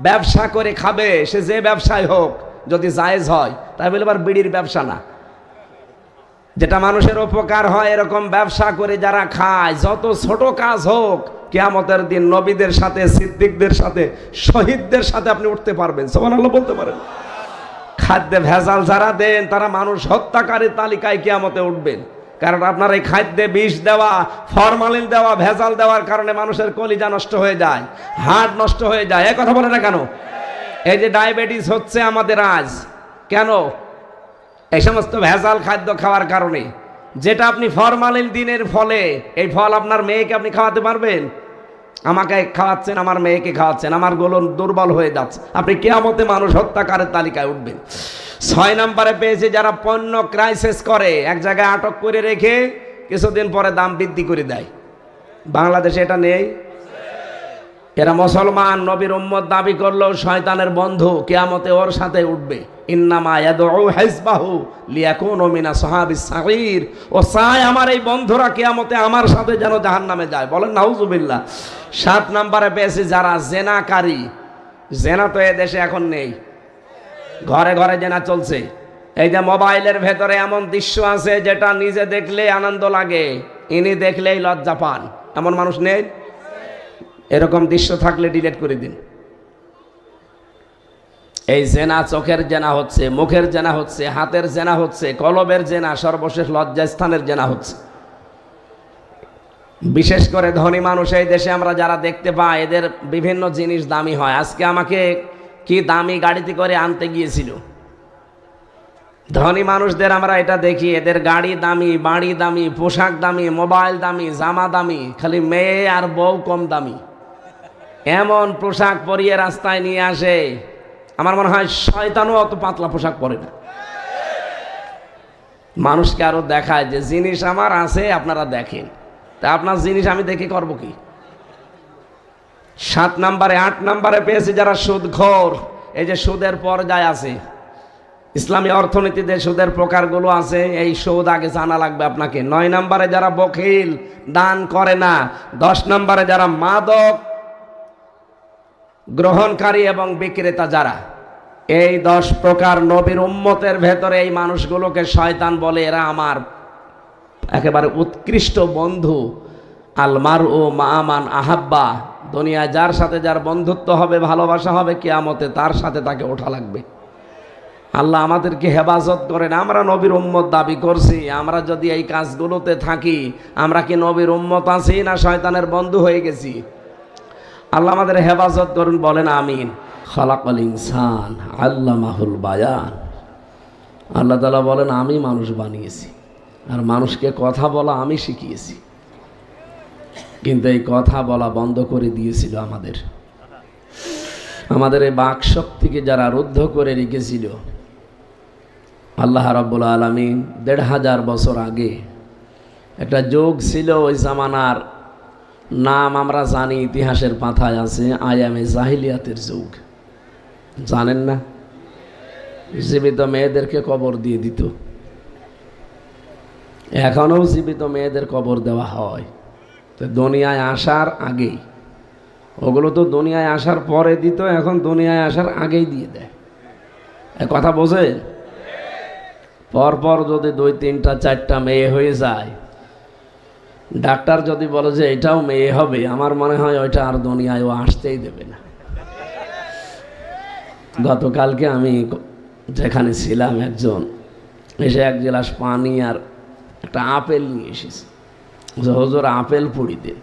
ব্যবসা করে খাবে, সে যে ব্যবসায় হোক, যদি জায়েজ হয়, তাই বলে আবার বিড়ির ব্যবসা না, যেটা মানুষের উপকার হয়, এরকম ব্যবসা করে যারা খায়, যত ছোট কাজ হোক, কিয়ামতের দিন নবীদের সাথে, সিদ্দিকদের সাথে, শহীদদের সাথে আপনি উঠতে পারবেন। সুবহানাল্লাহ বলতে পারেন। খাদ্যে ভেজাল যারা দেন, তারা মানুষ হত্যাকারীর তালিকায় কিয়ামতে উঠবেন। কারণ আপনার এই খাদ্যে বিষ দেওয়া, ফরমালিন দেওয়া, ভেজাল দেওয়ার কারণে মানুষের কলিজা নষ্ট হয়ে যায়, হার্ট নষ্ট হয়ে যায়। এই কথা বলে না কেন? এই যে ডায়াবেটিস হচ্ছে আমাদের আজ, কেন? এই সমস্ত ভেজাল খাদ্য খাওয়ার কারণে। যেটা আপনি ফরমালিন দিনের ফলে, এই ফল আপনার মেয়েকে আপনি খাওয়াতে পারবেন? আমাকে খাওয়াচ্ছেন, আমার মেয়েকে খাওয়াচ্ছেন, আমার গোলন দুর্বল হয়ে যাচ্ছে। আপনি কিয়ামতে মানুষ হত্যাকারের তালিকায় উঠবেন। 6 নাম্বারে পেয়েছে যারা পণ্য ক্রাইসিস করে, এক জায়গায় আটক করে রেখে কিছুদিন পরে দাম বৃদ্ধি করে দেয়। বাংলাদেশে এটা নেই? এরা মুসলমান, নবীর উম্মত দাবি করলেও শয়তানের বন্ধু, কিয়ামতে ওর সাথে উঠবে। ইন্নামা ইয়াদউ হিজবাহু লিয়াকুনু মিনা আসহাবিস সাঈর। ও চায় আমার এই বন্ধুরা কিয়ামতে আমার সাথে যেন জাহান্নামে যায়। বলেন নাউজুবিল্লাহ। 7 নাম্বারে পেয়েছে যারা জেনাকারী। জেনা তো এ দেশে এখন নেই, ঘরে ঘরে জেনা চলছে। এই যে মোবাইলের ভেতরে এমন দৃশ্য আছে যেটা নিজে দেখলে আনন্দ লাগে, ইনি দেখলেই লজ্জা পান। এমন মানুষ নেই? এরকম দৃশ্য থাকলে ডিলিট করে দিন। এই জেনা, চোখের জেনা হচ্ছে, মুখের জেনা হচ্ছে, হাতের জেনা হচ্ছে, কলবের জেনা, সর্বশেষ লজ্জাস্থানের জেনা হচ্ছে। বিশেষ করে ধনী মানুষ এই দেশে আমরা যারা দেখতে পাই, এদের বিভিন্ন জিনিস দামি হয়। আজকে আমাকে কি দামি গাড়িতে করে আনতে গিয়েছিল। ধনী মানুষদের আমরা এটা দেখি, এদের গাড়ি দামি, বাড়ি দামি, পোশাক দামি, মোবাইল দামি, জামা দামি, খালি মেয়ে আর বউ কম দামি। এমন পোশাক পরিয়ে রাস্তায় নিয়ে আসে, আমার মনে হয় শয়তানও অত পাতলা পোশাক পরে না। মানুষকে আরো দেখায় যে জিনিস আমার আছে, আপনারা দেখেন। তা আপনার জিনিস আমি দেখে করব কি? 7 নাম্বারে 8 নাম্বারে পেয়েছে যারা সুদখোর। এই যে সুদের পর্যায় আছে, ইসলামী অর্থনীতিতে সুদের প্রকারগুলো আছে, এই সুদ আগে জানা লাগবে আপনাকে। 9 নাম্বারে যারা বখিল, দান করে না। 10 নাম্বারে যারা মাদক গ্রহণকারী এবং বিক্রেতা যারা, এই 10 প্রকার নবীর উম্মতের ভেতরে এই মানুষগুলোকে শয়তান বলে এরা আমার একেবারে উৎকৃষ্ট বন্ধু। আল মারউ মা মান আহাব্বা। দুনিয়ায় যার সাথে যার বন্ধুত্ব হবে, ভালোবাসা হবে, কিয়ামতে তার সাথে তাকে ওঠা লাগবে। আল্লাহ আমাদেরকে হেফাজত করেন। আমরা নবীর উম্মত দাবি করছি, আমরা যদি এই কাজগুলোতে থাকি, আমরা কি নবীর উম্মত আছি না শয়তানের বন্ধু হয়ে গেছি? আল্লাহ আমাদের হেফাজত করুন, বলেন আমিন। খালাকাল ইনসান আল্লামাহুল বায়ান। আল্লাহ তাআলা বলেন আমি মানুষ বানিয়েছি। আর মানুষকে কথা বলা আমি শিখিয়েছি, কিন্তু এই কথা বলা বন্ধ করে দিয়েছিল আমাদের এই বাক শক্তিকে যারা রুদ্ধ করে রেখেছিল। আল্লাহ রাব্বুল আলামিন ১৫০০ বছর আগে একটা যুগ ছিল, ওই জামানার নাম আমরা জানি, ইতিহাসের পাতায় আছে, আয়ামে জাহিলিয়াতের যুগ। জানেন না? জীবিত মেয়েদেরকে কবর দিয়ে দিত। এখনো জীবিত মেয়েদের কবর দেওয়া হয়। তো দুনিয়ায় আসার আগেই, ওগুলো তো দুনিয়ায় আসার পরে দিত, এখন দুনিয়ায় আসার আগেই দিয়ে দেয়। কথা বোঝেন? পরপর যদি ২, ৩টা, ৪টা মেয়ে হয়ে যায়, ডাক্তার যদি বলে যে এটাও মেয়ে হবে, আমার মনে হয় ওইটা আর দুনিয়ায় ও আসতেই দেবে না। গতকালকে আমি যেখানে ছিলাম, একজন এসে ১ গ্লাস পানি আর একটা আপেল নিয়ে এসেছে। হুজুর আপেল পুড়ি দে।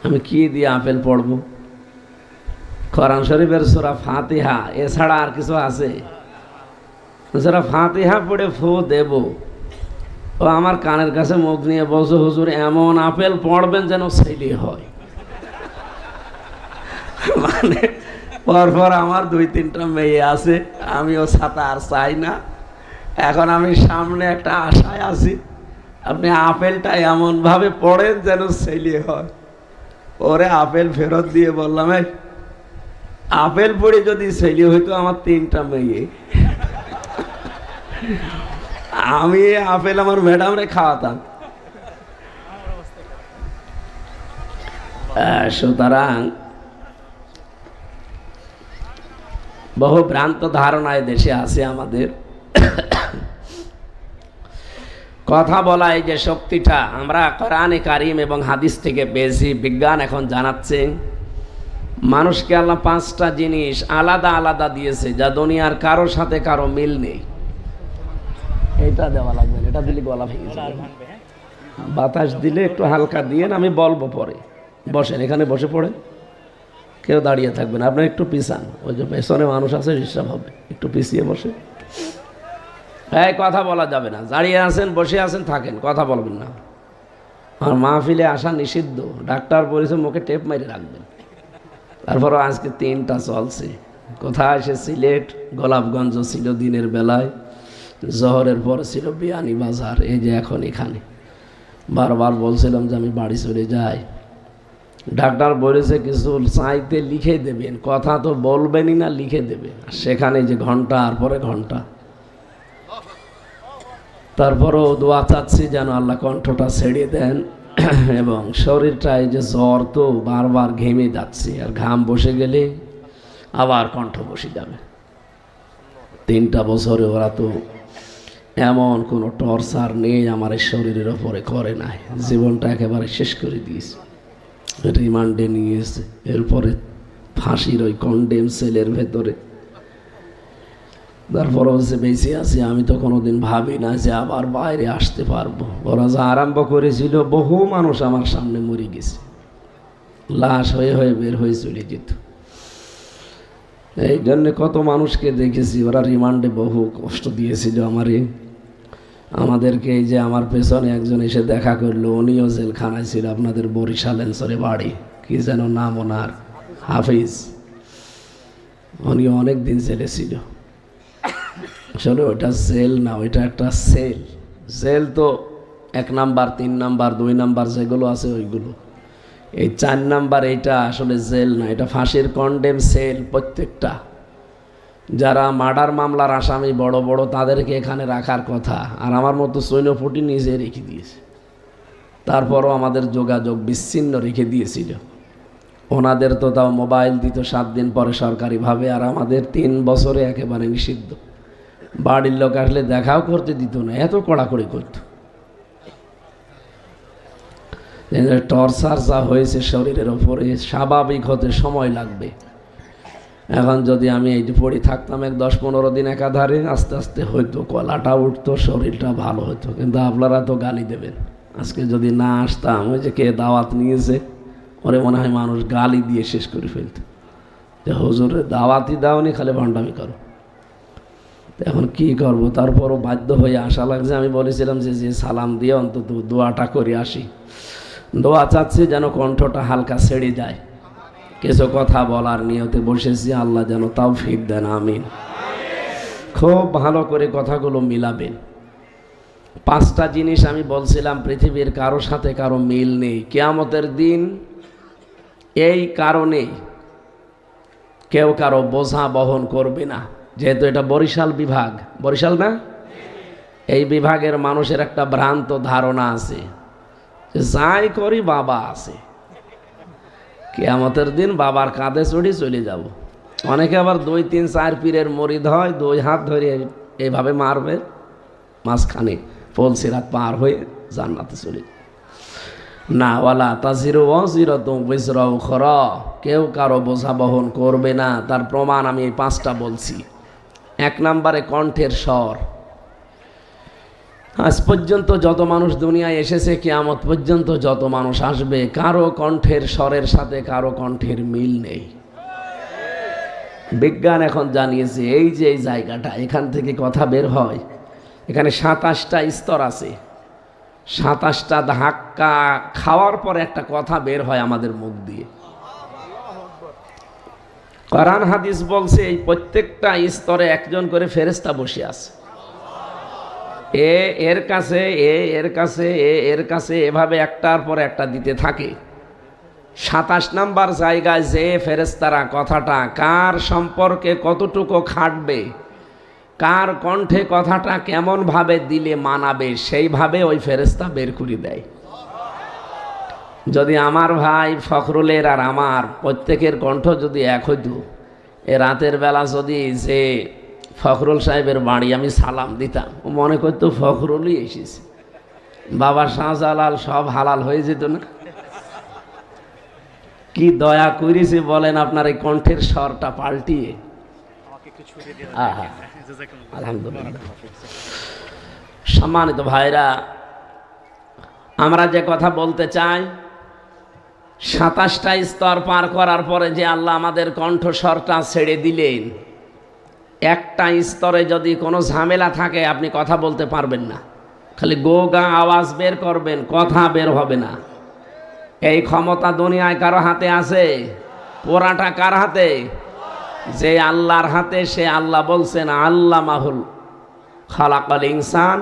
আমি কি দিয়ে আপেল পড়বো? কোরআন শরীফের সূরা ফাতিহা এছাড়া আর কিছু আছে? সূরা ফাতিহা পড়ে ফু দেব। ও আমার কানের কাছে মুখ নিয়ে বলছে, হুজুর এমন আপেল পড়বেন যেন ছেলে হয়। মানে পরপর আমার ২, ৩টা মেয়ে আছে, আমিও ছাতা আর চাই না। এখন আমি সামনে একটা আশায় আছি, আপনি আপেলটা এমনভাবে পড়েন যেন ছেলে হয়। ওরে আপেল ফেরত দিয়ে বললাম, এই আপেল পড়ে যদি ছেলে হইতো আমার 3টা মেয়ে, আমি আপেল আমার ম্যাডামরে খাওয়াতাম। সুতরাং বহু ভ্রান্ত ধারণায় দেশে আছে আমাদের। কথা বলা এই যে শক্তিটা আমরা কোরআনে কারিম এবং হাদিস থেকে পেয়েছি। বিজ্ঞান এখন জানাচ্ছে মানুষকে আল্লাহ 5টা জিনিস আলাদা আলাদা দিয়েছে, যা দুনিয়ার কারোর সাথে কারো মিল নেই। এটা দেওয়া লাগবে না, এটা দিলে গলা ভেঙে যাবে। বাতাস দিলে একটু হালকা দিয়ে, আমি বলবো পরে। বসেন, এখানে বসে পড়েন, কেউ দাঁড়িয়ে থাকবেন। আপনার একটু পিছান, ওই যে পেছনে মানুষ আছে ডিস্টার্ব হবে, একটু পিছিয়ে বসে। এই কথা বলা যাবে না, দাঁড়িয়ে আছেন, বসে আছেন, থাকেন, কথা বলবেন না। আর মাহফিলে আসা নিষিদ্ধ, ডাক্তার বলেছে মুখে টেপ মেরে রাখবেন। তারপরও আজকে 3টা চলছে। কোথায়? সে সিলেট, গোলাপগঞ্জ ছিল দিনের বেলায়, জহরের পরে ছিল বিয়ানীবাজার, এই যে এখন এখানে। বারবার বলছিলাম যে আমি বাড়ি চলে যাই। ডাক্তার বলেছে কিছু চাইতে লিখে দেবেন, কথা তো বলবেনই না, লিখে দেবে। সেখানে যে ঘন্টার পরে ঘন্টা। তারপরও দোয়া চাচ্ছি যেন আল্লাহ কণ্ঠটা ছেড়ে দেন, এবং শরীরটা এই যে জ্বর, তো বারবার ঘেমে যাচ্ছে, আর ঘাম বসে গেলে আবার কণ্ঠ বসে যাবে। 3টা বছরে ওরা তো এমন কোনো টর্চার নেই আমার এই শরীরের ওপরে করে নাই। জীবনটা একেবারে শেষ করে দিয়েছে। রিমান্ডে নিয়েছে, এরপরে ফাঁসির ওই কন্ডেম সেলের ভেতরে। তারপরেও যে বেঁচে আছি, আমি তো কোনোদিন ভাবি না যে আবার বাইরে আসতে পারবো। ওরা যা আরম্ভ করেছিল, বহু মানুষ আমার সামনে মরে গেছে, লাশ হয়ে হয়ে বের হয়ে চলে যেত। এই জন্যে কত মানুষকে দেখেছি, ওরা রিমান্ডে বহু কষ্ট দিয়েছিল আমাদেরকে। এই যে আমার পেছনে একজন এসে দেখা করলো, উনিও জেলখানায় ছিল, আপনাদের বরিশাল অঞ্চলে বাড়ি, কি যেন নাম ওনার, হাফিজ। উনিও অনেক দিন জেলে ছিল। আসলে ওইটা জেল না, ওইটা একটা সেল। জেল তো 1 নাম্বার, 3 নাম্বার, 2 নাম্বার যেগুলো আছে ওইগুলো। এই 4 নাম্বার এইটা আসলে জেল না, এটা ফাঁসির কন্ডেম সেল। প্রত্যেকটা যারা মার্ডার মামলার আসামি বড় বড়, তাদেরকে এখানে রাখার কথা, আর আমার মতো সৈন্যপুটি নিজে রেখে দিয়েছে। তারপরও আমাদের যোগাযোগ বিচ্ছিন্ন রেখে দিয়েছিল। ওনাদের তো তাও মোবাইল দিত 7 দিন পরে সরকারিভাবে, আর আমাদের 3 বছরে একেবারে নিষিদ্ধ। বাড়ির লোক আসলে দেখাও করতে দিত না, এত কড়াকড়ি করত। টর্চার যা হয়েছে শরীরের ওপরে, স্বাভাবিক হতে সময় লাগবে। এখন যদি আমি এই যে পড়ে থাকতাম 10-15 দিন একাধারে, আস্তে আস্তে হয়তো কলাটা উঠতো, শরীরটা ভালো হতো। কিন্তু আপনারা তো গালি দেবেন। আজকে যদি না আসতাম, ওই যে কে দাওয়াত নিয়েছে, ওরে মনে হয় মানুষ গালি দিয়ে শেষ করে ফেলত যে হুজুরের দাওয়াতই দাওনি, খালি ভণ্ডামি করো। এখন কি করব, তারপরও বাধ্য হয়ে আসা লাগছে। আমি বলেছিলাম যে সালাম দিয়ে অন্তত দোয়াটা করে আসি। দোয়া চাচ্ছি যেন কণ্ঠটা হালকা ছেড়ে যায়। কিছু কথা বলার নিয়তে বসেছি, আল্লাহ যেন তৌফিক দেন, আমিন। খুব ভালো করে কথাগুলো মিলাবেন। 5টা জিনিস আমি বলছিলাম পৃথিবীর কারো সাথে কারো মিল নেই কিয়ামতের দিন। এই কারণে কেউ কারো বোঝা বহন করবে না, যেহেতু এটা বরিশাল বিভাগ। বরিশাল না? এই বিভাগের মানুষের একটা ভ্রান্ত ধারণা আছে, যাই করি বাবা আছে, কিয়ামতের দিন বাবার কাঁধে চড়ে চলে যাব। অনেকে আবার 2, 3, 4 পীরের মরিদ হয়, 2 হাত ধরে এইভাবে মারবে, মাঝখানে পলসিরাত পার হয়ে জান্নাতে চলে না। ওয়ালা তাজিরু ওয়াজিরাতুম বিজরা উখরা, কেউ কারো বোঝা বহন করবে না। তার প্রমাণ আমি এই 5টা বলছি। 1 নম্বরে কণ্ঠের স্বর। আজ পর্যন্ত যত মানুষ দুনিয়ায় এসেছে, কিয়ামত পর্যন্ত যত মানুষ আসবে, কারো কণ্ঠের স্বরের সাথে কারো কণ্ঠের মিল নেই। বিজ্ঞান এখন জানিয়েছে এই যে এই জায়গাটা, এখান থেকে কথা বের হয়, এখানে 27টা স্তর আছে। 27টা ধাক্কা খাওয়ার পর একটা কথা বের হয় আমাদের মুখ দিয়ে। কোরআন হাদিস বলছে এই প্রত্যেকটা স্তরে একজন করে ফেরেশতা বসে আছে। এর কাছে, এর কাছে, এর কাছে, এভাবে একটার পর একটা দিতে থাকে। 27 নম্বর জায়গায় যে ফেরেশতারা কথাটা কার সম্পর্কে কতটুকু খাটবে, কার কণ্ঠে কথাটা কেমন ভাবে দিলে মানাবে, সেইভাবে ওই ফেরেশতা বের করে দেয়। যদি আমার ভাই ফখরুলের আর আমার প্রত্যেকের কণ্ঠ যদি এক হইতো, এ রাতের বেলা যদি যে ফখরুল সাহেবের বাড়ি আমি সালাম দিতাম, ও মনে করতো ফখরুলই এসেছে, বাবা শাহজালাল সব হালাল হয়ে যেত না? কি দয়া করেছে বলেন আপনার এই কণ্ঠের স্বরটা পাল্টিয়ে। আলহামদুলিল্লাহ। সম্মানিত ভাইরা, আমরা যে কথা বলতে চাই, 27টা স্তর পার করার পরে যে আল্লাহ আমাদের কণ্ঠস্বরটা ছেড়ে দিলেন, একটা স্তরে যদি কোনো ঝামেলা থাকে আপনি কথা বলতে পারবেন না, খালি গো গা আওয়াজ বের করবেন, কথা বের হবে না। এই ক্ষমতা দুনিয়ায় কারো হাতে আছে? পোড়াটা কার হাতে? যে আল্লাহর হাতে, সে আল্লাহ বলছেন আল্লামাহুল খালাকাল ইনসান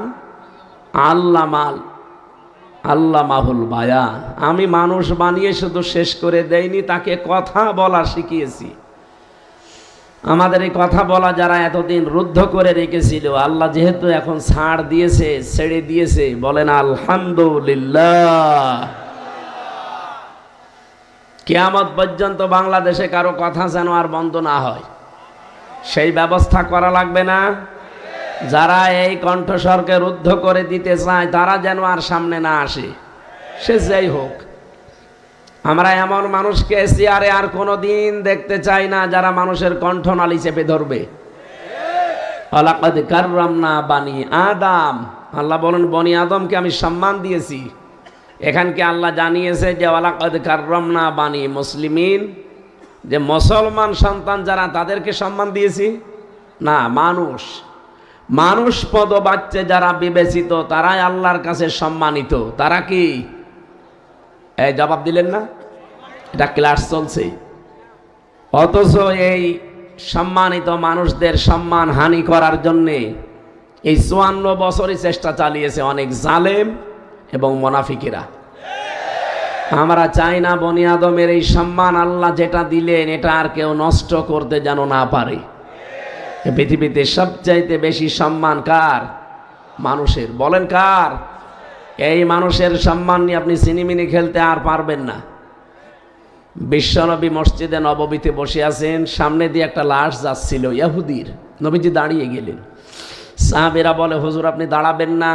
আল্লামাহুল বায়ান। আমি মানুষ বানিয়ে শুধু শেষ করে দেইনি, তাকে কথা বলা শিখিয়েছি। আমাদের এই কথা বলা যারা এতদিন রুদ্ধ করে রেখেছিল, আল্লাহ যেহেতু এখন ছাড় দিয়েছে, ছেড়ে দিয়েছে, বলেন আলহামদুলিল্লাহ। কিয়ামত পর্যন্ত বাংলাদেশে কারো কথা যেন আর বন্ধ না হয়, সেই ব্যবস্থা করা লাগবে না? যারা এই কণ্ঠস্বরকে রুদ্ধ করে দিতে চায় তারা যেন আর সামনে না আসে, সে যেই হোক। আমরা এমন মানুষকে চেয়ারে আর কোনো দিন দেখতে চাই না যারা মানুষের কণ্ঠনালী চেপে ধরবে। ওয়ালাকাদ কাররামনা বানি আদম, আল্লাহ বলেন বনি আদমকে আমি সম্মান দিয়েছি। এখানকে আল্লাহ জানিয়েছে যে ওয়ালাকাদ কাররামনা বানি মুসলিমিন, যে মুসলমান সন্তান যারা তাদেরকে সম্মান দিয়েছি না, মানুষ পদবাচ্যে যারা বিবেচিত তারাই আল্লাহর কাছে সম্মানিত। তারা কি? এই জবাব দিলেন না? এটা ক্লাস চলছে, অথচ এই সম্মানিত মানুষদের সম্মান হানি করার জন্যে এই 54 বছরই চেষ্টা চালিয়েছে অনেক জালেম এবং মুনাফিকেরা। আমরা চাই না বনি আদমের এই সম্মান আল্লাহ যেটা দিলেন এটা আর কেউ নষ্ট করতে যেন না পারে। পৃথিবীতে সবচাইতে বেশি সম্মান কার? মানুষের। বলেন কার? এই মানুষের সম্মান নিয়ে আপনি সিনেমিনি খেলতে আর পারবেন না। বিশ্বনবী মসজিদে নববীতে বসে আছেন, সামনে দিয়ে একটা লাশ যাচ্ছিল ইহুদির, নবীজি দাঁড়িয়ে গেলেন। সাহাবীরা বলে হুজুর আপনি দাঁড়াবেন না,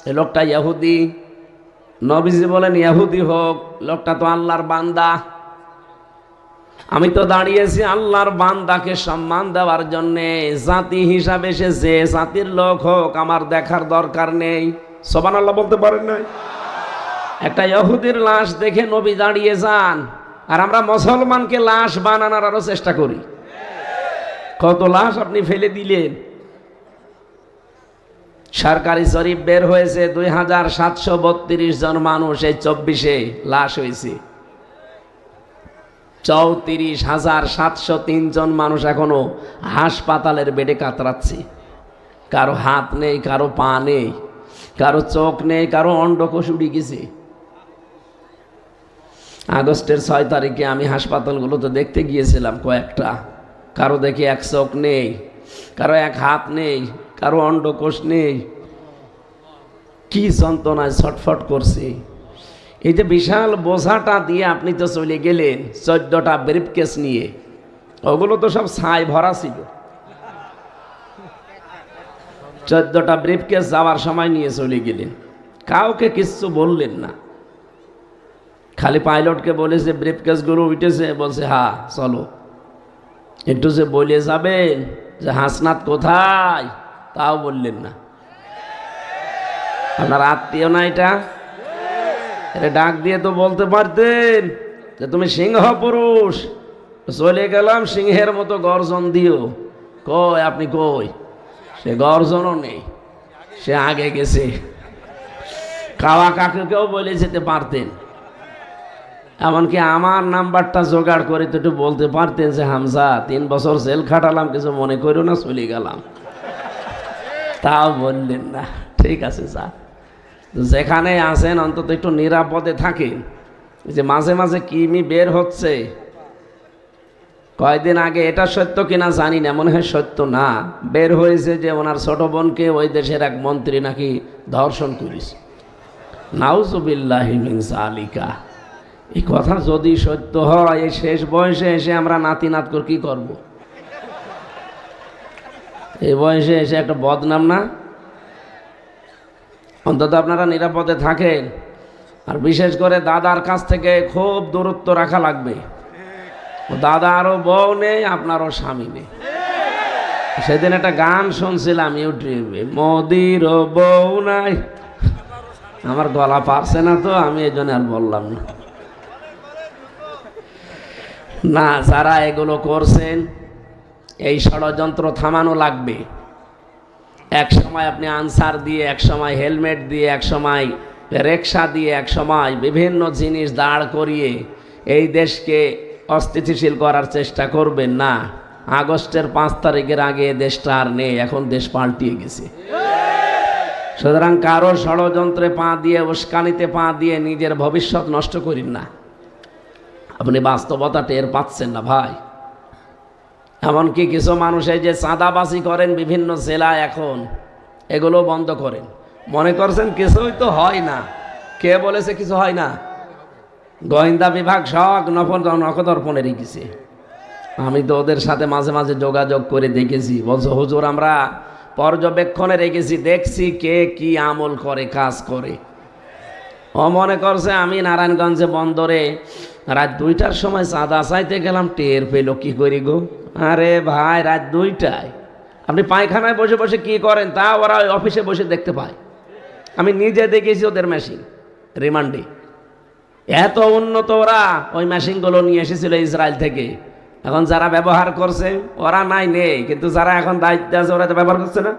এই লোকটা ইহুদি। নবীজি বলেন ইহুদি হোক, লোকটা তো আল্লাহর বান্দা, আমি তো দাঁড়িয়েছি আল্লাহর বান্দাকে সম্মান দেওয়ার জন্যে। জাতি হিসাবে সে যে জাতির লোক হোক আমার দেখার দরকার নেই। সুবহানাল্লাহ বলতে পারেন না? একটা ইহুদির লাশ দেখে নবী দাঁড়িয়ে যান, আর আমরা মুসলমানকে লাশ বানানোর আরো চেষ্টা করি। কত লাশ আপনি ফেলে দিলেন, সরকারি জরিপ বের হয়েছে 2732 জন মানুষ এই 24-এ লাশ হয়েছে। 34,703 জন মানুষ এখনো হাসপাতালের বেডে কাতরাচ্ছে। কারো হাত নেই, কারো পা নেই, কারো চোখ নেই, কারো অন্ডকোষ উড়ে গেছে। আগস্টের 6 তারিখে আমি হাসপাতালগুলোতে দেখতে গিয়েছিলাম কয়েকটা। কারো দেখি এক চোখ নেই, কারো এক হাত নেই, কারো অন্ডকোষ নেই। কি যন্ত্রণায় ছটফট করছে। এই যে বিশাল বোঝাটা দিয়ে আপনি তো চলে গেলেন 14টা ব্রিফকেস নিয়ে, ওগুলো তো সব ছাই ভরা ছিল। 14টা ব্রিফকেস যাওয়ার সময় নিয়ে চলে গেলেন, কাউকে কিচ্ছু বললেন না। খালি পাইলটকে বলেছে ব্রিফকেসগুলো উঠেছে, বলছে হ্যাঁ চলো। একটু যে বলে যাবেন যে হাসনাত কোথায়, তাও বললেন না। আপনার আত্মীয় না এটা? এটা ডাক দিয়ে তো বলতে পারতেন যে তুমি সিংহ পুরুষ। চলে গেলাম সিংহের মতো গর্জন দিও। কই আপনি কই? সে গর্জনও নেই, সে আগে গেছে। কাওয়া কাকুকেও বলে যেতে পারতেন। এমনকি আমার নাম্বারটা জোগাড় করে তো একটু বলতে পারতেন যে হামজা 3 বছর জেল খাটালাম, কিছু মনে করো না, চলে গেলাম। তাও বললেন না। ঠিক আছে স্যার, যেখানে আছেন অন্তত একটু নিরাপদে থাকেন। যে মাঝে মাঝে কিমি বের হচ্ছে, কয়েকদিন আগে এটা সত্য কিনা জানি না, মনে হয় সত্য না, বের হয়েছে যে ওনার ছোট বোনকে ওই দেশের এক মন্ত্রী নাকি ধর্ষণ করেছে। নাউজুবিল্লাহি মিন যালিকা। এই কথা যদি সত্য হয়, এই শেষ বয়সে এসে আমরা নাতি নাত করে কি করব? এই বয়সে এসে একটা বদনাম না? অন্তত আপনারা নিরাপদে থাকেন। আর বিশেষ করে দাদার কাছ থেকে খুব দূরত্ব রাখা লাগবে। দাদারও বউ নেই, আপনারও স্বামী নেই। সেদিন একটা গান শুনছিলাম ইউটিউবে, মোদিরও বউ নাই। আমার গলা পারছে না তো, আমি এই জন্য আর বললাম না। না, যারা এগুলো করছেন এই ষড়যন্ত্র থামানো লাগবে। এক সময় আপনি আনসার দিয়ে, এক সময় হেলমেট দিয়ে, এক সময় রিকশা দিয়ে, এক সময় বিভিন্ন জিনিস দাঁড় করিয়ে এই দেশকে অস্থিতিশীল করার চেষ্টা করবেন না। আগস্টের 5 তারিখের আগে দেশটা আর নেই, এখন দেশ পাল্টিয়ে গেছে। সুতরাং কারো ষড়যন্ত্রে পা দিয়ে, উস্কানিতে পা দিয়ে নিজের ভবিষ্যৎ নষ্ট করেন না। আপনি বাস্তবতা টের পাচ্ছেন না ভাই। এমনকি কিছু মানুষ এই যে চাঁদাবাজি করেন বিভিন্ন জেলায়, এখন এগুলো বন্ধ করেন। মনে করছেন কিছুই তো হয় না। কে বলেছে কিছু হয় না? গোয়েন্দা বিভাগ সব নখদর্পণে রেখেছে। আমি তো ওদের সাথে মাঝে মাঝে যোগাযোগ করে দেখেছি। বলছো হুজুর আমরা পর্যবেক্ষণে রেখেছি, দেখছি কে কি আমল করে, কাজ করে। ও মনে করছে আমি নারায়ণগঞ্জে বন্দরে রাত 2টার সময় চাঁদা চাইতে গেলাম, টের পেল কি করি গো? আরে ভাই, রাত 2টায় আপনি পায়খানায় বসে বসে কি করেন তা ওরা ওই অফিসে বসে দেখতে পায়। আমি নিজে দেখেছি ওদের মেশিন রিমান্ডে। এত উন্নত ওরা ওই মেশিনগুলো নিয়ে এসেছিল ইসরায়েল থেকে। এখন যারা ব্যবহার করছে ওরা নাই নেই, কিন্তু যারা এখন দায়িত্বে আছে ওরা তো ব্যবহার করছে না।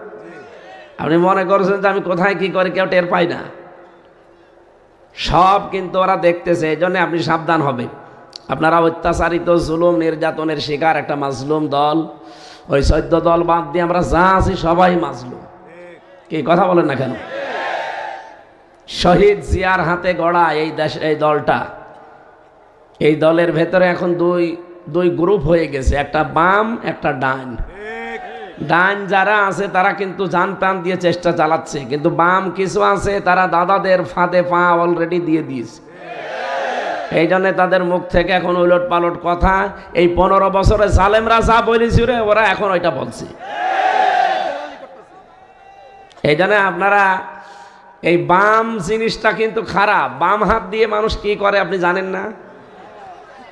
আপনি মনে করছেন যে আমি কোথায় কি করে কেউ টের পাই না? সব কিন্তু ওরা দেখতেছে। এই জন্য আপনি সাবধান হবেন। আপনারা অত্যাচারিত, জুলুম, নির্যাতনের শিকার একটা মাজলুম দল। ওই 14 দল বাদ দিয়ে আমরা যা আছি সবাই মাজলুম। কি কথা বলেন না কেন? শহীদ জিয়ার হাতে গড়া এই দেশ, এই দলটা, এই দলের ভেতরে এখন দুই গ্রুপ হয়ে গেছে, একটা বাম একটা ডান। ডান যারা আছে তারা কিন্তু জান প্রাণ দিয়ে চেষ্টা চালাচ্ছে, কিন্তু বাম কিছু আছে তারা দাদাদের ফাঁদে পা অলরেডি দিয়ে দিয়েছে। এই জন্য তাদের মুখ থেকে এখন উলট পালট কথা। এই 15 বছরে জালেমরা যা বলেছিল ওরা এখন ওইটা বলছে। এই জন্য আপনারা এই বাম জিনিসটা কিন্তু খারাপ। বাম হাত দিয়ে মানুষ কি করে আপনি জানেন না?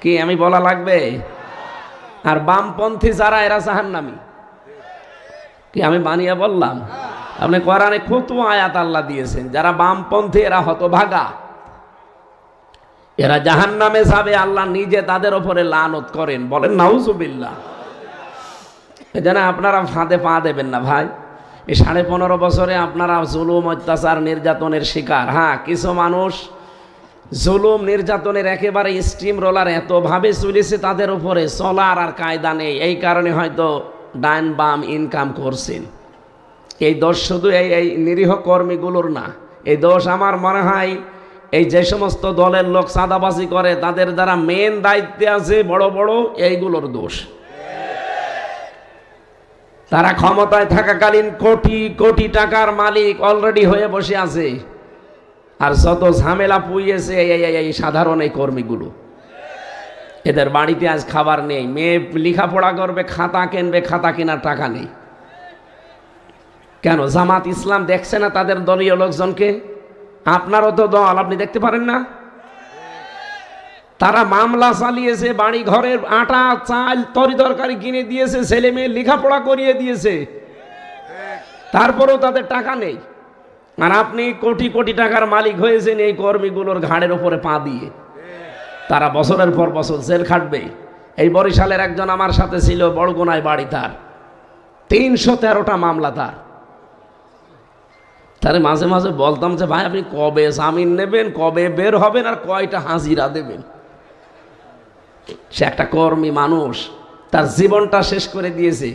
কি আমি বলা লাগবে? আর বামপন্থী যারা এরা জাহান্নামী। কি আমি বানিয়ে বললাম? আপনি কোরআনে কত আয়াত আল্লাহ দিয়েছেন। যারা বামপন্থী এরা হতভাগা, এরা জাহান্নামে যাবে। আল্লাহ নিজে তাদের উপরে লানত করেন। বলেন নাউজুবিল্লাহ। এজন্য আপনারা ফাঁদে পা দেবেন না ভাই। এই 15.5 বছরে আপনারা জুলুম অত্যাচার নির্যাতনের শিকার। হ্যাঁ, কিছু মানুষ জুলুম নির্যাতনের একেবারে স্টিম রোলার এতভাবে চলেছে তাদের উপরে, চলার আর কায়দা নেই। এই কারণে হয়তো ডান বাম ইনকাম করছেন। এই দোষ শুধু এই নিরীহ কর্মীগুলোর না, এই দোষ আমার মনে হয় এই যে সমস্ত দলের লোক চাঁদাবাজি করে তাদের দ্বারা মেন দায়িত্বে আছে বড় বড় এইগুলোর দোষ। তারা ক্ষমতায় থাকাকালীন কোটি কোটি টাকার মালিক অলরেডি হয়ে বসে আছে, আর যত ঝামেলা পুইয়েছে এই সাধারণ এই কর্মীগুলো। এদের বাড়িতে আজ খাবার নেই, মেয়ে লেখাপড়া করবে, খাতা কিনবে, খাতা কেনার টাকা নেই। কেন? জামাত ইসলাম দেখছে না তাদের দলীয় লোকজনকে? আপনারও তো দল, আপনি দেখতে পারেন না? তারা মামলা চালিয়েছে, বাড়ি ঘরের আটা চাল তরি তরকারি কিনে দিয়েছে, ছেলে মেয়ে লেখাপড়া করিয়ে দিয়েছে, তারপরেও তাদের টাকা নেই। আর আপনি কোটি কোটি টাকার মালিক হয়েছেন এই কর্মীগুলোর ঘাড়ের ওপরে পা দিয়ে। তারা বছরের পর বছর জেল খাটবে। এই বরিশালের একজন আমার সাথে ছিল, বড়গুনায় বাড়ি, তার 313টা মামলা। তারে মাঝে মাঝে বলতাম যে ভাই আপনি কবে জামিন নেবেন, কবে বের হবেন, আর কয়টা হাজিরা দেবেন? সে একটা কর্মী মানুষ, তার জীবনটা শেষ করে দিয়েছে,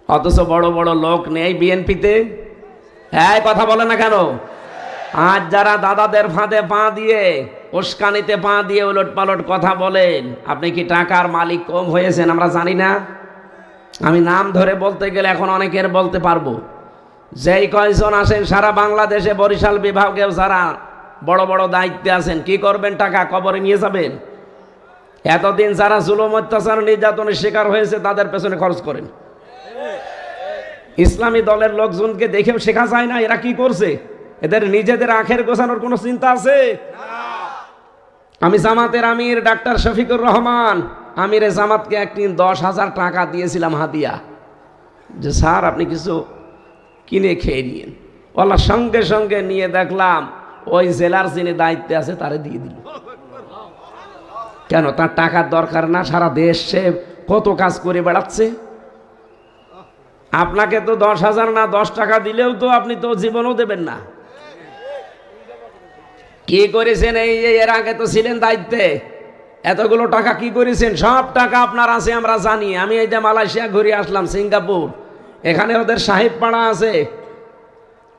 অথচ বড় বড় লোক নেই বিএনপিতে। হ্যাঁ, কথা বলে না কেন? আজ যারা দাদাদের ফাঁদে পা দিয়ে, উস্কানিতে পা দিয়ে উলট পালট কথা বলেন, আপনি কি টাকার মালিক কম হয়েছেন আমরা জানি না? আমি নাম ধরে বলতে গেলে এখন অনেকের বলতে পারবো। যেই কয়জন আসেন সারা বাংলাদেশে, বরিশাল বিভাগেও যারা বড় বড় দায়িত্বে আছেন, কি করবেন? টাকা কবরে নিয়ে যাবেন? এতদিন যারা জুলুম অত্যাচার নির্যাতনের শিকার হয়েছে তাদের পেছনে খরচ করেন। ইসলামী দলের লোকজনকে দেখেও শেখা যায় না এরা কি করছে। এদের নিজেদের আখের গোছানোর কোনো চিন্তা আছে? আমি জামাতের আমির ডাক্তার শফিকুর রহমান, আমিরে জামাতকে একদিন 10,000 টাকা দিয়েছিলাম হাদিয়া, যে স্যার আপনি কিছু কিনে খেয়ে নিন। ওলা সঙ্গে সঙ্গে নিয়ে দেখলাম ওই জেলার যিনি দায়িত্বে আছে তারে দিয়ে দিল। কেন? তার টাকার দরকার না? সারা দেশ সে কত কাজ করে বেড়াচ্ছে। আপনাকে তো 10,000 না 10 টাকা দিলেও তো আপনি তো জীবনও দেবেন না। কি করেছেন? এর আগে তো ছিলেন দায়িত্বে, এতগুলো টাকা কি করেছেন? সব টাকা আপনার আছে আমরা জানি। আমি এই যে মালয়েশিয়া ঘুরে আসলাম, সিঙ্গাপুর, এখানে ওদের সাহেব পাড়া আছে।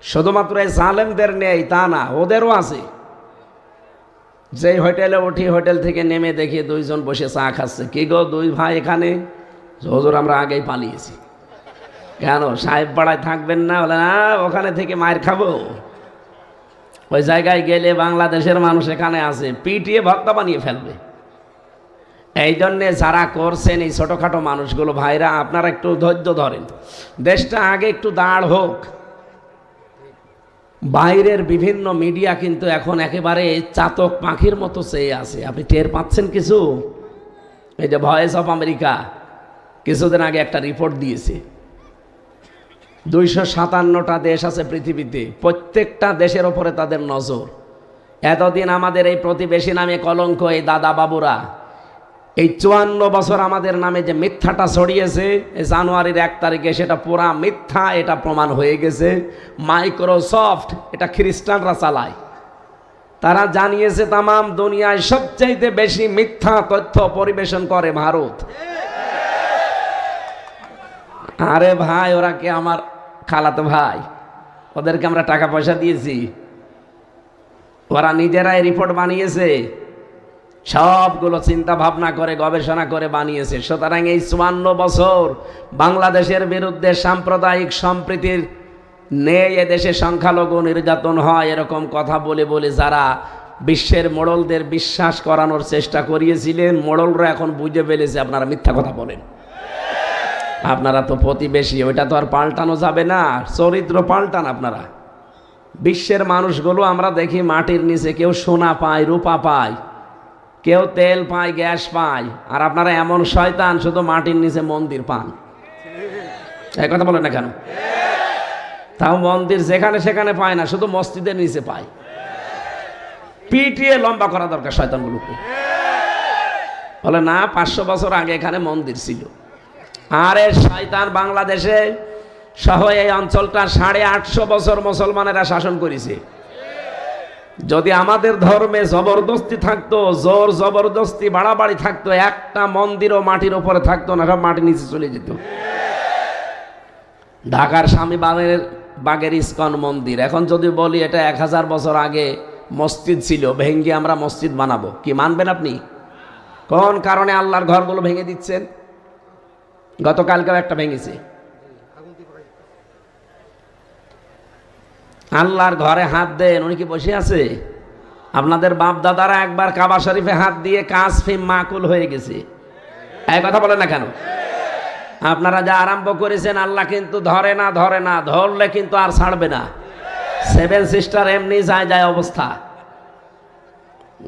শুধুমাত্র এই জালেমদের নেই তা না, ওদেরও আছে। যেই হোটেলে উঠি, হোটেল থেকে নেমে দেখি 2 জন বসে চা খাচ্ছে। কি গো 2 ভাই এখানে? হুজুর আমরা আগেই পালিয়েছি। কেন? সাহেব পাড়ায় থাকবেন না? বলে না, ওখানে থেকে মায়ের খাবো। ওই জায়গায় গেলে বাংলাদেশের মানুষ এখানে আছে, পিটিয়ে ভর্তা বানিয়ে ফেলবে। এই জন্যে যারা করছেন এই ছোটোখাটো মানুষগুলো, ভাইরা আপনারা একটু ধৈর্য ধরেন, দেশটা আগে একটু দাঁড় হোক। বাইরের বিভিন্ন মিডিয়া কিন্তু এখন একেবারে চাতক পাখির মতো চেয়ে আছে। আপনি টের পাচ্ছেন কিছু? এই যে ভয়েস অফ আমেরিকা কিছুদিন আগে একটা রিপোর্ট দিয়েছে, 257টা দেশ আছে পৃথিবীতে, প্রত্যেকটা দেশের ওপরে তাদের নজর। এতদিন আমাদের এই প্রতিবেশী নামে কলঙ্ক, এই দাদা বাবুরা এই 54 বছর আমাদের নামে যে মিথ্যাটা ছড়িয়েছে, এই জানুয়ারির 1 তারিখে সেটা পুরা মিথ্যা, এটা প্রমাণ হয়ে গেছে। মাইক্রোসফট এটা খ্রিস্টানরা চালায়। তারা জানিয়েছে তামাম দুনিয়ায় সবচাইতে বেশি মিথ্যা তথ্য পরিবেশন করে ভারত। আরে ভাই, ওরা কি আমার খালাতো ভাই? ওদেরকে আমরা টাকা পয়সা দিয়েছি? ওরা নিজেরাই রিপোর্ট বানিয়েছে, সবগুলো চিন্তা ভাবনা করে গবেষণা করে বানিয়েছে। সুতরাং এই 54 বছর বাংলাদেশের বিরুদ্ধে সাম্প্রদায়িক সম্প্রীতির নেই, এদেশে সংখ্যালঘু নির্যাতন হয়, এরকম কথা বলে বলে যারা বিশ্বের মোড়লদের বিশ্বাস করানোর চেষ্টা করিয়েছিলেন, মোড়লরা এখন বুঝে ফেলেছে আপনারা মিথ্যা কথা বলেন। আপনারা তো প্রতিবেশী, ওইটা তো আর পাল্টানো যাবে না, চরিত্র পাল্টান আপনারা। বিশ্বের মানুষগুলো আমরা দেখি মাটির নিচে কেউ সোনা পায়, রূপা পায়, কেউ তেল পায়, গ্যাস পায়, আর আপনারা এমন শয়তান শুধু মাটির নিচে মন্দির পান। এই কথা বলেন না কেন? তাও মন্দির যেখানে সেখানে পায় না, শুধু মসজিদের নিচে পায়। পিটিয়ে লম্বা করা দরকার শয়তানগুলোকে। বলে না, 500 বছর আগে এখানে মন্দির ছিল। আরে শয়তান, বাংলাদেশে সহ এই অঞ্চলটা 850 বছর মুসলমানেরা শাসন করেছে। যদি আমাদের ধর্মে জবরদস্তি থাকতো, জোর জবরদস্তি বাড়াবাড়ি থাকতো, একটা মন্দিরও মাটির উপরে থাকতো না, সব মাটির নিচে চলে যেত। ঢাকার স্বামীবাগের ইস্কন মন্দির, এখন যদি বলি এটা 1000 বছর আগে মসজিদ ছিল, ভেঙ্গে আমরা মসজিদ বানাবো, কি মানবেন আপনি? কোন কারণে আল্লাহর ঘরগুলো ভেঙে দিচ্ছেন? গতকালকেও একটা ভেঙেছে। আল্লাহর ঘরে হাত দেন, উনি কি বসে আছে? আপনাদের বাপ দাদারা একবার কাবা শরীফে হাত দিয়ে কাজ ফিম মাকুল হয়ে গেছে। এই কথা বলে না কেন? আপনারা যা আরম্ভ করেছেন আল্লাহ কিন্তু ধরে না, ধরলে কিন্তু আর ছাড়বে না। 7 সিস্টার এমনি যায় অবস্থা।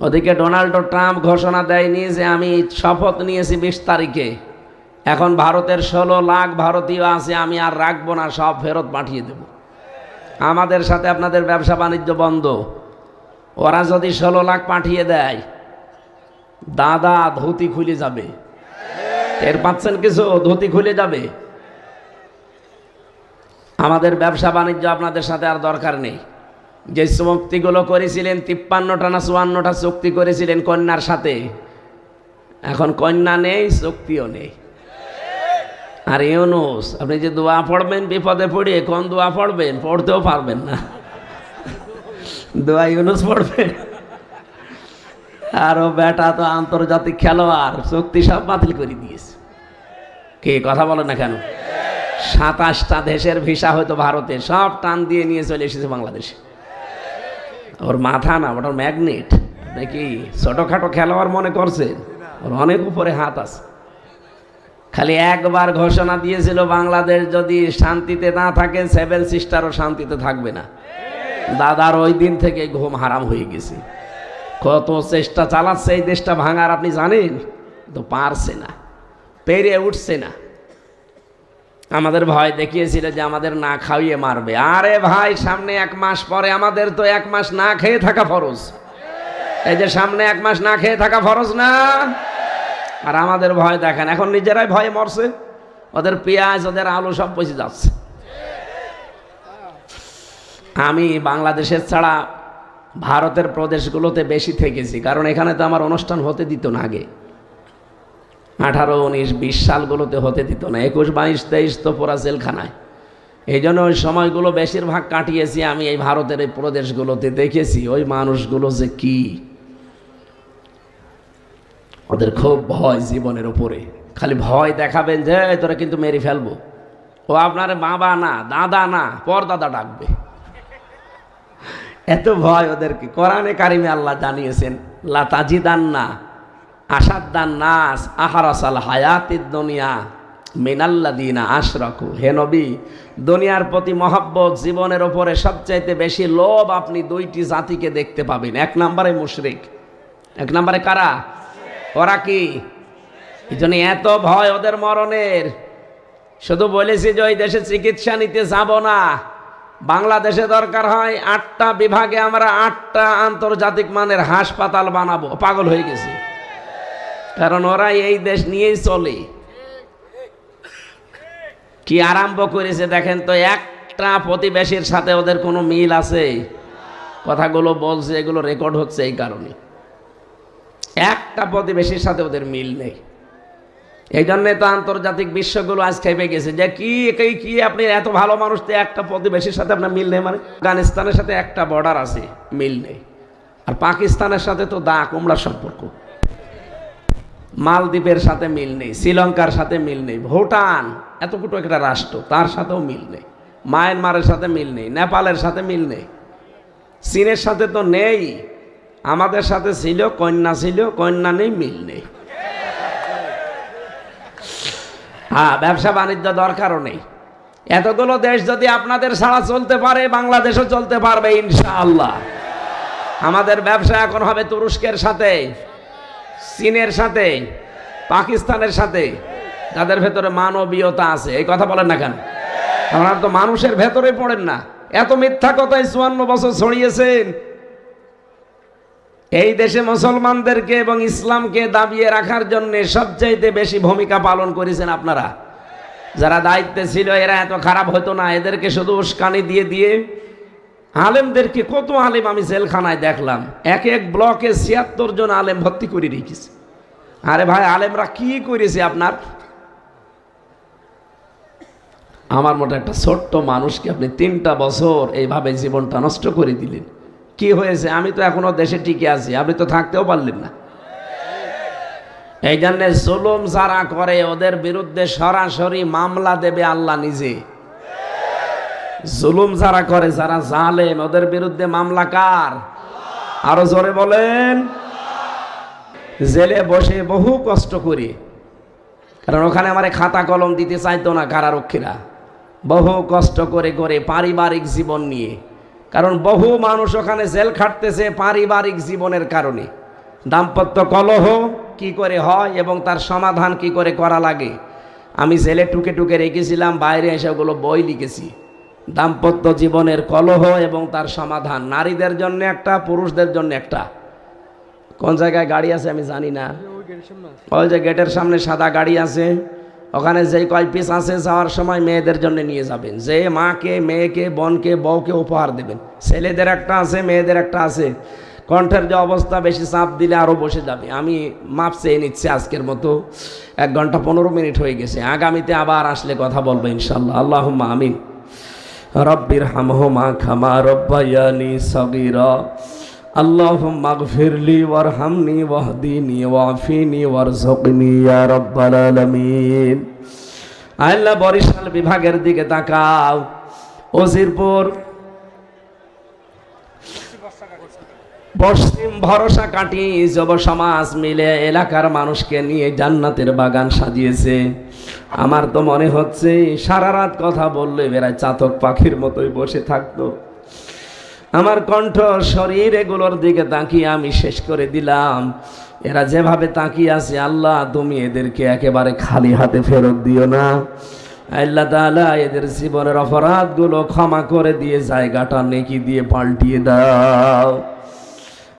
ওদিকে ডোনাল্ড ট্রাম্প ঘোষণা দেয়নি যে আমি শপথ নিয়েছি 20 তারিখে, এখন ভারতের 16 লাখ ভারতীয় আছে, আমি আর রাখবো না, সব ফেরত পাঠিয়ে দেব। আমাদের সাথে আপনাদের ব্যবসা বাণিজ্য বন্ধ। ওরা যদি 16 লাখ পাঠিয়ে দেয়, দাদা ধুতি খুলে যাবে। এর পাচ্ছেন কিছু? ধুতি খুলে যাবে। আমাদের ব্যবসা বাণিজ্য আপনাদের সাথে আর দরকার নেই। যে চুক্তিগুলো করেছিলেন, 53টা না 54টা চুক্তি করেছিলেন কন্যার সাথে, এখন কন্যা নেই, চুক্তিও নেই। আর ইউনূস, আপনি যে দোয়া পড়বেন বিপদে পড়ে, কোন দোয়া পড়বেন? পড়তেও পারবেন না। দোয়া ইউনূস পড়বেন, আর ও বেটা তো আন্তর্জাতিক খেলোয়াড়, চুক্তি সব বাতিল করে দিয়েছে। কে কথা বলে না কেন? 27টা দেশের ভিসা হয়তো ভারতে, সব টান দিয়ে নিয়ে চলে এসেছে বাংলাদেশে। ওর মাথা না, ওটার ম্যাগনেট। নাকি ছোটখাটো খেলোয়াড় মনে করছেন? ওর অনেক উপরে হাত আছে। খালি একবার ঘোষণা দিয়েছিল বাংলাদেশ যদি শান্তিতে না থাকে, 7 সিস্টারও শান্তিতে থাকবে না। দাদার ওই দিন থেকে ঘুম হারাম হয়ে গেছে। কত চেষ্টা চালাচ্ছে এই দেশটা ভাঙার, আপনি জানেন তো? পারছে না, পেরে উঠছে না। আমাদের ভয় দেখিয়েছিল যে আমাদের না খাইয়ে মারবে। আরে ভাই, সামনে 1 মাস পরে আমাদের তো 1 মাস না খেয়ে থাকা ফরজ। এই যে সামনে 1 মাস না খেয়ে থাকা ফরজ না? আর আমাদের ভয় দেখেন, এখন নিজেরাই ভয়ে মরছে। ওদের পেঁয়াজ, ওদের আলু সব পচে যাচ্ছে। আমি বাংলাদেশের ছাড়া ভারতের প্রদেশগুলোতে বেশি থেকেছি, কারণ এখানে তো আমার অনুষ্ঠান হতে দিত না আগে। 18, 19, 20 সালগুলোতে হতে দিত না। 21, 22, 23 তো পুরা জেলখানায়। এই জন্য ওই সময়গুলো বেশিরভাগ কাটিয়েছি আমি এই ভারতের এই প্রদেশগুলোতে। দেখেছি ওই মানুষগুলো যে কি, ওদের খুব ভয় জীবনের উপরে। খালি ভয় দেখাবেন যে তোরা কিন্তু মেরে ফেলবো, ও আপনার বাবা না, দাদা না, পরদাদা ডাকবে। এত ভয় ওদেরকে। কোরআনে কারিমে আল্লাহ জানিয়েছেন, লা তাজিদান্না আশাদ্দান নাস আহারাসাল হায়াতিদ দুনিয়া মিনাল্লাযিনা আশরাকু। হে নবী, দুনিয়ার প্রতি মহব্বত, জীবনের উপরে সবচাইতে বেশি লোভ আপনি 2টি জাতিকে দেখতে পাবেন। 1 নম্বরে মুশরিক। 1 নম্বরে কারা? ওরা কি? এই জন্য এত ভয় ওদের মরণের। শুধু বলেছি যে ওই দেশে চিকিৎসা নিতে যাব না। বাংলাদেশে দরকার হয় 8টা বিভাগে আমরা 8টা আন্তর্জাতিক মানের হাসপাতাল বানাবো। পাগল হয়ে গেছি, কারণ ওরা এই দেশ নিয়েই চলে। কি আরম্ভ করেছে দেখেন তো। একটা প্রতিবেশীর সাথে ওদের কোনো মিল আছে? কথাগুলো বলছে, এগুলো রেকর্ড হচ্ছে এই কারণে। একটা প্রতিবেশীর সাথে ওদের মিল নেই। এই জন্যে তো আন্তর্জাতিক বিশ্বগুলো আজ খেপে গেছে যে কি আপনি এত ভালো মানুষ, তো একটা প্রতিবেশীর সাথে আপনার মিল নেই। মানে আফগানিস্তানের সাথে একটা বর্ডার আছে, মিল নেই। আর পাকিস্তানের সাথে তো দা কুমড়ার সম্পর্ক। মালদ্বীপের সাথে মিল নেই, শ্রীলঙ্কার সাথে মিল নেই, ভুটান এতটুকু একটা রাষ্ট্র, তার সাথেও মিল নেই। মায়ানমারের সাথে মিল নেই, নেপালের সাথে মিল নেই, চীনের সাথে তো নেই। আমাদের সাথে ছিল, কন্যা নেই, মিল নেই। হ্যাঁ, ব্যবসা বাণিজ্য দরকারও নেই। এতগুলো দেশ যদি আপনাদের ছাড়া চলতে পারে, বাংলাদেশও চলতে পারবে ইনশাআল্লাহ। আমাদের ব্যবসা এখন হবে তুরস্কের সাথে, চীনের সাথে, পাকিস্তানের সাথে, যাদের ভেতরে মানবীয়তা আছে। এই কথা বলেন না কেন? আপনারা তো মানুষের ভেতরে পড়েন না। এত মিথ্যা কথাই 54 বছর ছড়িয়েছেন। এই দেশে মুসলমানদেরকে এবং ইসলামকে দাবিয়ে রাখার জন্য সবচাইতে বেশি ভূমিকা পালন করেছেন আপনারা। যারা দায়িত্বে ছিল এরা এত খারাপ হতো না, এদেরকে শুধু উস্কানি দিয়ে দিয়ে আলেমদেরকে, কত আলেম আমি জেলখানায় দেখলাম, এক এক ব্লকে ৭৬ জন আলেম ভর্তি করে রেখেছে। আরে ভাই, আলেমরা কি করেছে আপনার? আমার মতো একটা ছোট্ট মানুষকে আপনি ৩টা বছর এইভাবে জীবনটা নষ্ট করে দিলেন। কি হয়েছে? আমি তো এখনো দেশে টিকে আছি, আপনি তো থাকতেও পারলেন না। এই জন্য জুলুম যারা করে ওদের বিরুদ্ধে সরাসরি মামলা দেবে আল্লাহ নিজে। জুলুম যারা করে, যারা জালেম, ওদের বিরুদ্ধে মামলা কার? আরো জোরে বলেন। জেলে বসে বহু কষ্ট করি, কারণ ওখানে আমার খাতা কলম দিতে চাইতো না কারারক্ষীরা। বহু কষ্ট করে করে পারিবারিক জীবন নিয়ে, কারণ বহু মানুষ ওখানে জেল খাটতেছে পারিবারিক জীবনের কারণে। দাম্পত্য কলহ কি করে হয় এবং তার সমাধান কি করে করা লাগে, আমি জেলে টুকে টুকে রেখেছিলাম, বাইরে এসে ওগুলো বই লিখেছি। দাম্পত্য জীবনের কলহ এবং তার সমাধান, নারীদের জন্য একটা, পুরুষদের জন্য একটা। কোন জায়গায় গাড়ি আছে আমি জানি না, ওই যে গেটের সামনে সাদা গাড়ি আছে, ওখানে যেই কয় পিস আছে যাওয়ার সময় মেয়েদের জন্য নিয়ে যাবেন। যে মাকে, মেয়েকে, বোনকে, বউকে উপহার দেবেন। ছেলেদের একটা আছে, মেয়েদের একটা আছে। কণ্ঠের যে অবস্থা, বেশি চাপ দিলে আরও বসে যাবে। আমি মাপ চেয়ে নিচ্ছি আজকের মতো, 1 ঘন্টা 15 মিনিট হয়ে গেছে। আগামীতে আবার আসলে কথা বলবো ইনশাল্লাহ। আল্লাহুম্মা আমিন। রব্বির হামহুমা কামা রব্বায়ানি সগীরা। আল্লাহুম্মা গফিরলি ওয়ারহামনি ওয়াহদিনি ওয়াফিনি ওয়ারযুকনি ইয়া রাব্বাল আলামিন। আল্লাহ বরিশাল বিভাগের দিকে তাকাও। ওজিরপুর পশ্চিম ভরসা কাটি যুব সমাজ মিলে এলাকার মানুষকে নিয়ে জান্নাতের বাগান সাজিয়েছে। আমার তো মনে হচ্ছে সারা রাত কথা বললে বেড়ায় চাতক পাখির মতোই বসে থাকতো। আমার কণ্ঠ, শরীর এগুলোর দিকে তাকিয়ে আমি শেষ করে দিলাম। এরা যেভাবে তাকিয়ে আছে, আল্লাহ তুমি এদেরকে একেবারে খালি হাতে ফেরত দিও না। আল্লাহ তাআলা এদের জীবনের অপরাধগুলো ক্ষমা করে দিয়ে জায়গাটা নেকি দিয়ে পাল্টিয়ে দাও।